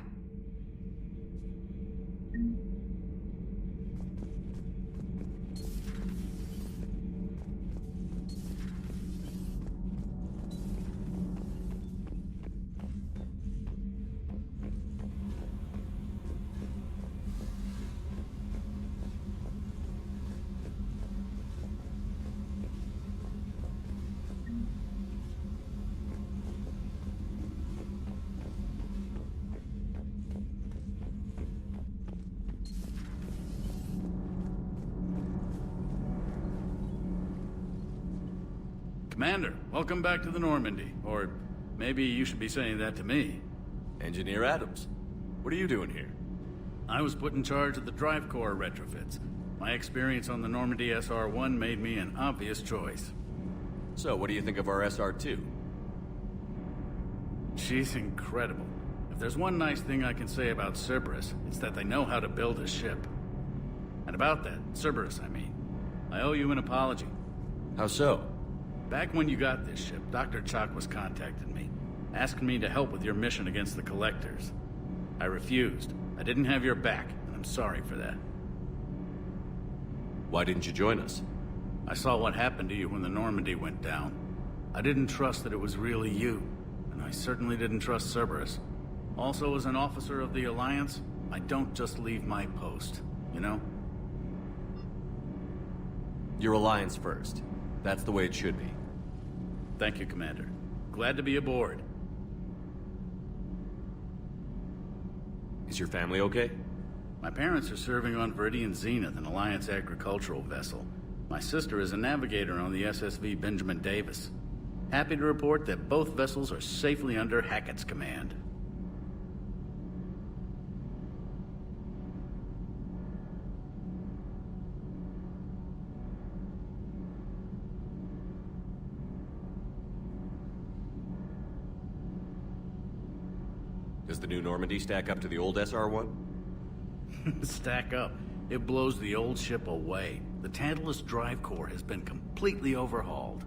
Commander, welcome back to the Normandy. Or maybe you should be saying that to me. Engineer Adams, what are you doing here? I was put in charge of the drive core retrofits. My experience on the Normandy SR-1 made me an obvious choice. So, what do you think of our SR-2? She's incredible. If there's one nice thing I can say about Cerberus, it's that they know how to build a ship. And about that, Cerberus, I mean, I owe you an apology. How so? Back when you got this ship, Dr. Chakwas contacted me, asking me to help with your mission against the Collectors. I refused. I didn't have your back, and I'm sorry for that. Why didn't you join us? I saw what happened to you when the Normandy went down. I didn't trust that it was really you, and I certainly didn't trust Cerberus. Also, as an officer of the Alliance, I don't just leave my post, you know? Your Alliance first. That's the way it should be. Thank you, Commander. Glad to be aboard. Is your family okay? My parents are serving on Viridian Zenith, an Alliance agricultural vessel. My sister is a navigator on the SSV Benjamin Davis. Happy to report that both vessels are safely under Hackett's command. Does the new Normandy stack up to the old SR-1? Stack up. It blows the old ship away. The Tantalus drive core has been completely overhauled.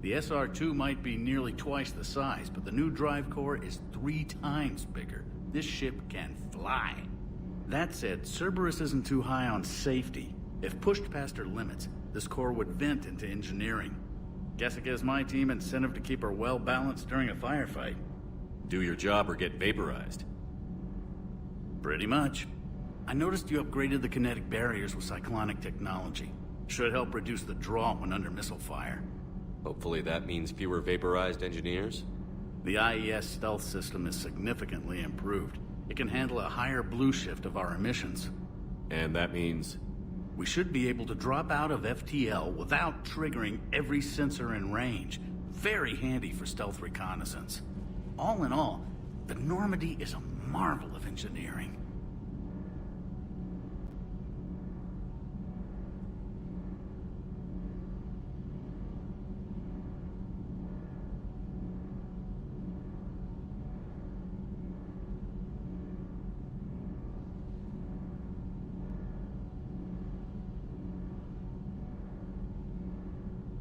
The SR-2 might be nearly twice the size, but the new drive core is 3 times bigger. This ship can fly. That said, Cerberus isn't too high on safety. If pushed past her limits, this core would vent into engineering. Guess it gives my team incentive to keep her well balanced during a firefight. Do your job or get vaporized. Pretty much. I noticed you upgraded the kinetic barriers with cyclonic technology. Should help reduce the draw when under missile fire. Hopefully that means fewer vaporized engineers? The IES stealth system is significantly improved. It can handle a higher blue shift of our emissions. And that means? We should be able to drop out of FTL without triggering every sensor in range. Very handy for stealth reconnaissance. All in all, the Normandy is a marvel of engineering.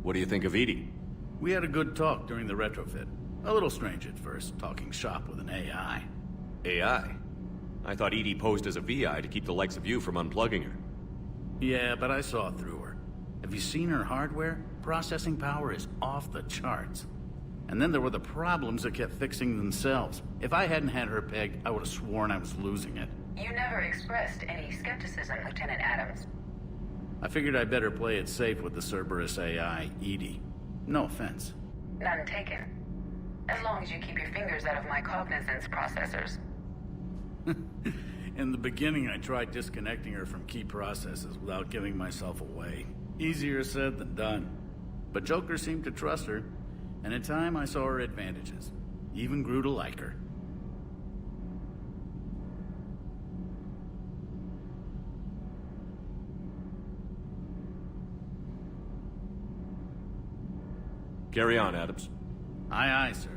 What do you think of Edie? We had a good talk during the retrofit. A little strange at first, talking shop with an AI. AI? I thought Edie posed as a VI to keep the likes of you from unplugging her. Yeah, but I saw through her. Have you seen her hardware? Processing power is off the charts. And then there were the problems that kept fixing themselves. If I hadn't had her pegged, I would have sworn I was losing it. You never expressed any skepticism, Lieutenant Adams. I figured I'd better play it safe with the Cerberus AI, Edie. No offense. None taken. As long as you keep your fingers out of my cognizance processors. In the beginning, I tried disconnecting her from key processes without giving myself away. Easier said than done. But Joker seemed to trust her, and in time I saw her advantages. Even grew to like her. Carry on, Adams. Aye, aye, sir.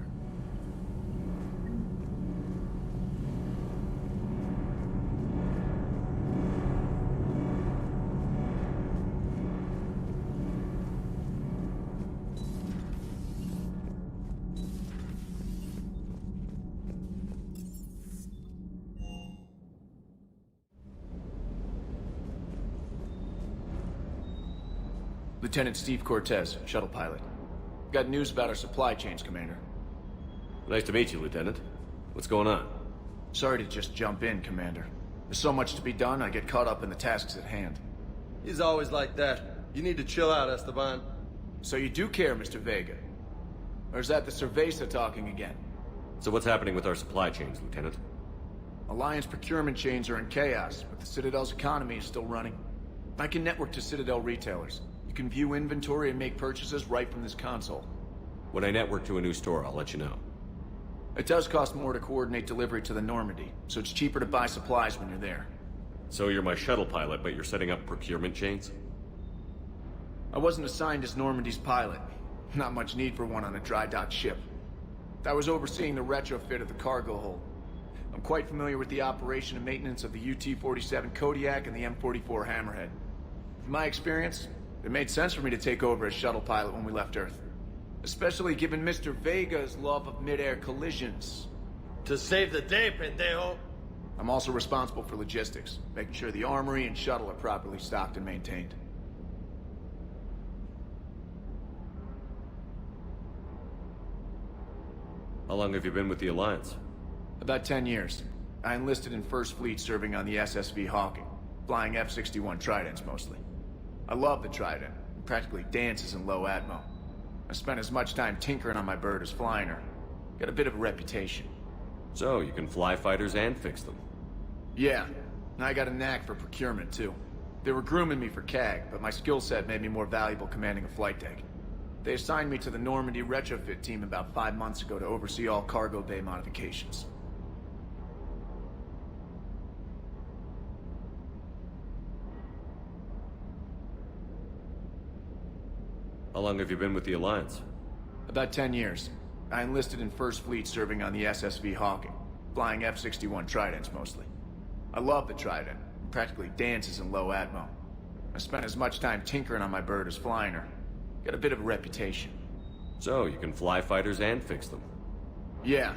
Lieutenant Steve Cortez, shuttle pilot. Got news about our supply chains, Commander. Nice to meet you, Lieutenant. What's going on? Sorry to just jump in, Commander. There's so much to be done, I get caught up in the tasks at hand. He's always like that. You need to chill out, Esteban. So you do care, Mr. Vega? Or is that the Cerveza talking again? So what's happening with our supply chains, Lieutenant? Alliance procurement chains are in chaos, but the Citadel's economy is still running. I can network to Citadel retailers. You can view inventory and make purchases right from this console. When I network to a new store, I'll let you know. It does cost more to coordinate delivery to the Normandy, so it's cheaper to buy supplies when you're there. So you're my shuttle pilot, but you're setting up procurement chains? I wasn't assigned as Normandy's pilot. Not much need for one on a dry dock ship. I was overseeing the retrofit of the cargo hold. I'm quite familiar with the operation and maintenance of the UT-47 Kodiak and the M44 Hammerhead. From my experience, it made sense for me to take over as shuttle pilot when we left Earth. Especially given Mr. Vega's love of mid-air collisions. To save the day, pendejo. I'm also responsible for logistics, making sure the armory and shuttle are properly stocked and maintained. How long have you been with the Alliance? About 10 years. I enlisted in First Fleet serving on the SSV Hawking, flying F-61 Tridents mostly. I love the Trident. It practically dances in low atmo. I spent as much time tinkering on my bird as flying her. Got a bit of a reputation. So, you can fly fighters and fix them? Yeah, and I got a knack for procurement too. They were grooming me for CAG, but my skill set made me more valuable commanding a flight deck. They assigned me to the Normandy retrofit team about 5 months ago to oversee all cargo bay modifications. How long have you been with the Alliance? About 10 years. I enlisted in First Fleet serving on the SSV Hawking, flying F-61 Tridents mostly. I love the Trident. It practically dances in low atmo. I spent as much time tinkering on my bird as flying her. Got a bit of a reputation. So, you can fly fighters and fix them? Yeah,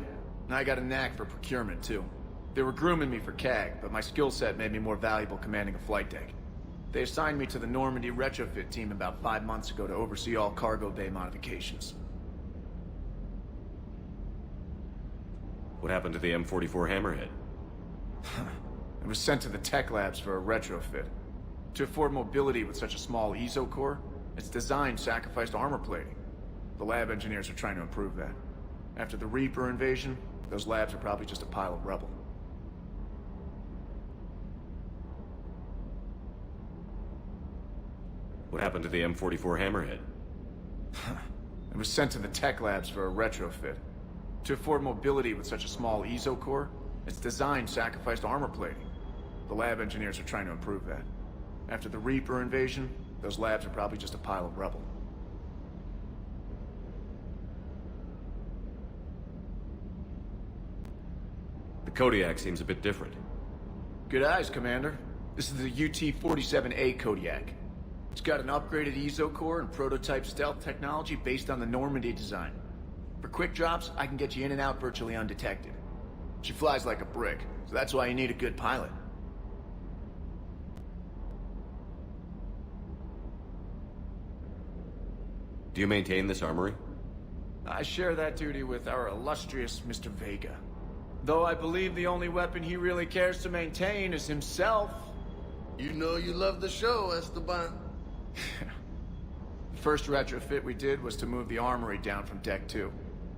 and I got a knack for procurement too. They were grooming me for CAG, but my skill set made me more valuable commanding a flight deck. They assigned me to the Normandy retrofit team about 5 months ago to oversee all cargo bay modifications. What happened to the M44 Hammerhead? It was sent to the tech labs for a retrofit. To afford mobility with such a small ESO core, its design sacrificed armor plating. The lab engineers are trying to improve that. After the Reaper invasion, those labs are probably just a pile of rubble. What happened to the M44 Hammerhead? It was sent to the tech labs for a retrofit. To afford mobility with such a small ESO core, its design sacrificed armor plating. The lab engineers are trying to improve that. After the Reaper invasion, those labs are probably just a pile of rubble. The Kodiak seems a bit different. Good eyes, Commander. This is the UT-47A Kodiak. It's got an upgraded ESO core and prototype stealth technology based on the Normandy design. For quick drops, I can get you in and out virtually undetected. She flies like a brick, so that's why you need a good pilot. Do you maintain this armory? I share that duty with our illustrious Mr. Vega. Though I believe the only weapon he really cares to maintain is himself. You know you love the show, Esteban. The first retrofit we did was to move the armory down from Deck 2.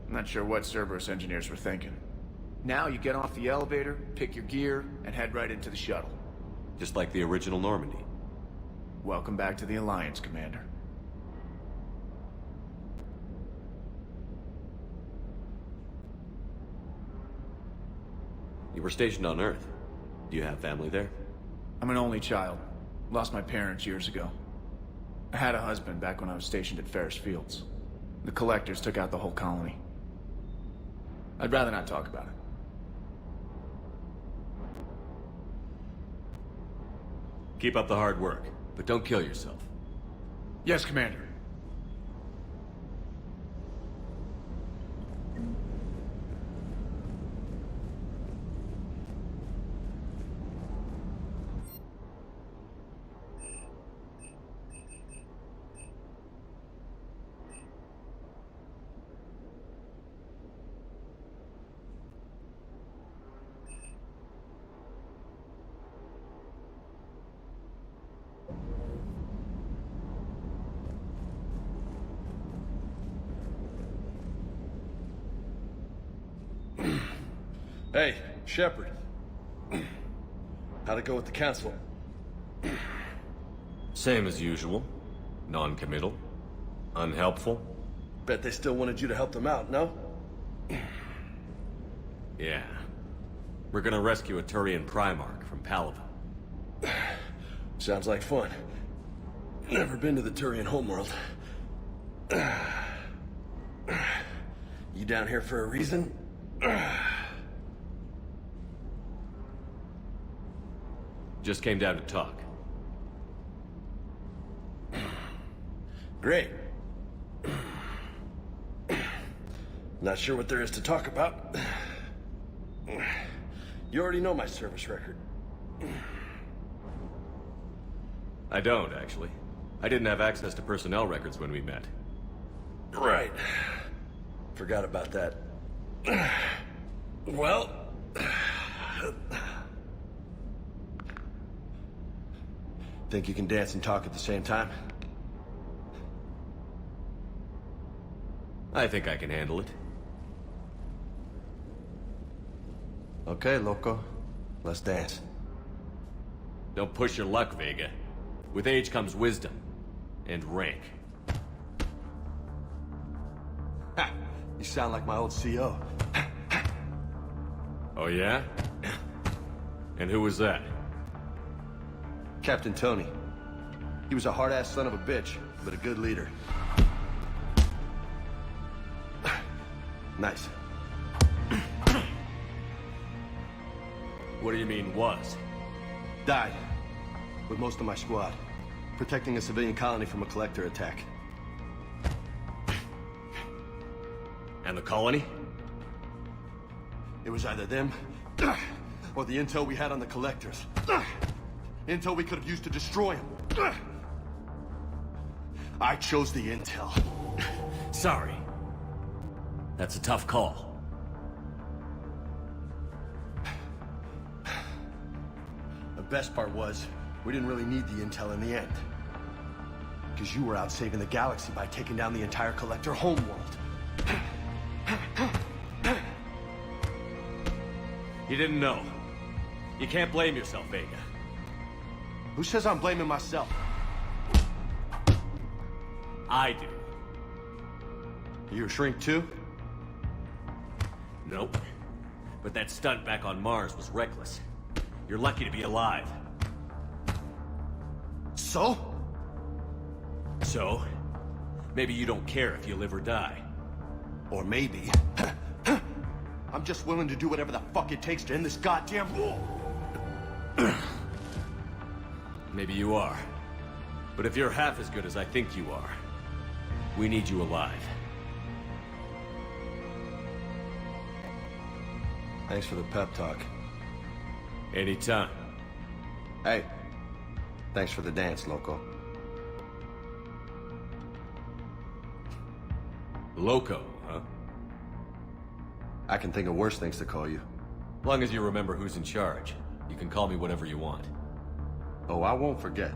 I'm not sure what Cerberus engineers were thinking. Now you get off the elevator, pick your gear, and head right into the shuttle. Just like the original Normandy. Welcome back to the Alliance, Commander. You were stationed on Earth. Do you have family there? I'm an only child. Lost my parents years ago. I had a husband back when I was stationed at Ferris Fields. The Collectors took out the whole colony. I'd rather not talk about it. Keep up the hard work, but don't kill yourself. Yes, Commander. Hey, Shepard. How'd it go with the council? Same as usual. Non-committal. Unhelpful. Bet they still wanted you to help them out, no? Yeah. We're gonna rescue a Turian Primarch from Palaven. Sounds like fun. Never been to the Turian homeworld. You down here for a reason? Just came down to talk. Great. Not sure what there is to talk about. You already know my service record. I don't, actually. I didn't have access to personnel records when we met. Right. Forgot about that. Well... Think you can dance and talk at the same time? I think I can handle it. Okay, loco. Let's dance. Don't push your luck, Vega. With age comes wisdom. And rank. Ha! You sound like my old CO. Oh, yeah? And who was that? Captain Tony. He was a hard-ass son of a bitch, but a good leader. Nice. What do you mean, was? Died. With most of my squad. Protecting a civilian colony from a collector attack. And the colony? It was either them, or the intel we had on the collectors. Intel we could have used to destroy them. I chose the intel. Sorry. That's a tough call. The best part was, we didn't really need the intel in the end. Because you were out saving the galaxy by taking down the entire collector homeworld. You didn't know. You can't blame yourself, Vega. Who says I'm blaming myself? I do. You a shrink too? Nope. But that stunt back on Mars was reckless. You're lucky to be alive. So? So? Maybe you don't care if you live or die. Or maybe... I'm just willing to do whatever the fuck it takes to end this goddamn war. Maybe you are. But if you're half as good as I think you are, we need you alive. Thanks for the pep talk. Anytime. Hey, thanks for the dance, loco. Loco, huh? I can think of worse things to call you. Long as you remember who's in charge, you can call me whatever you want. Oh, I won't forget.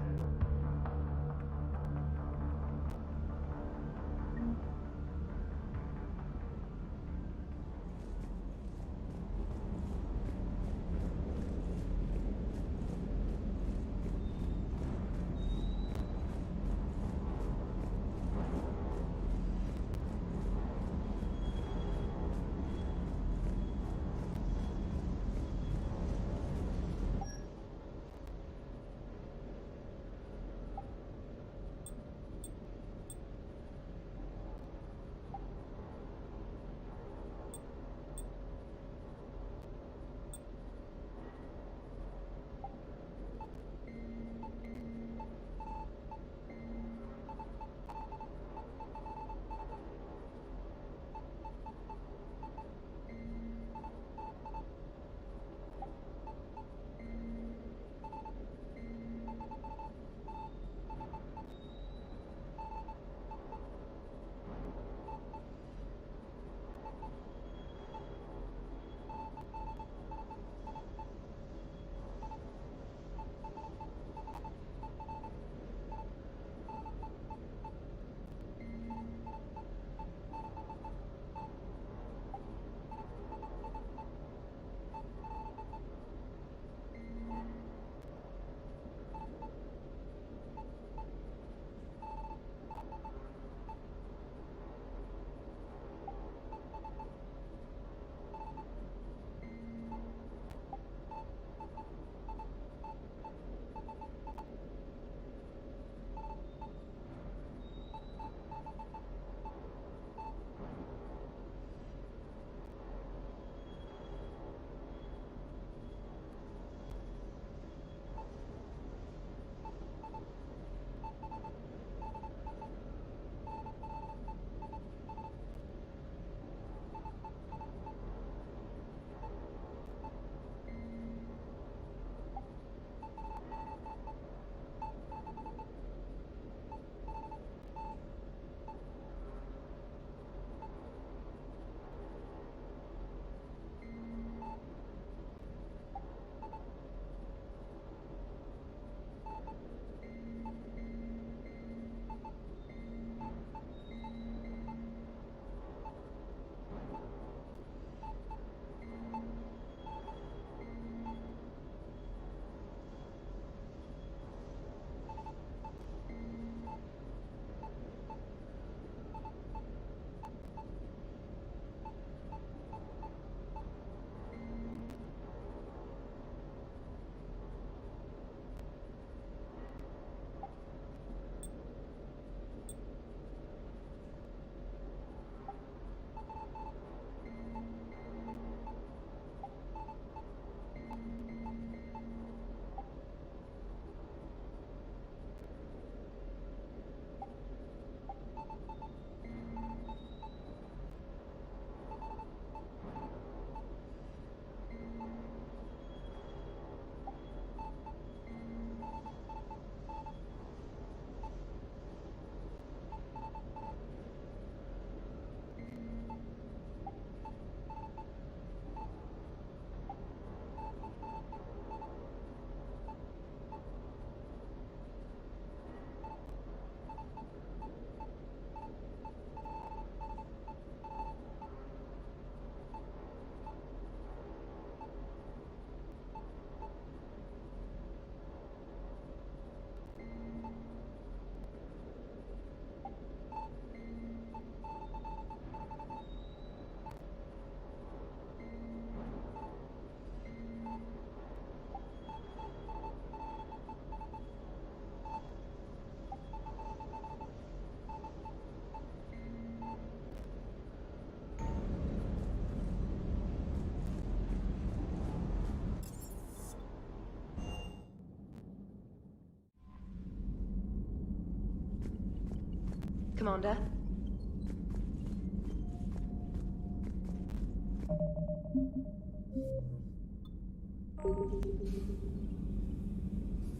Commander.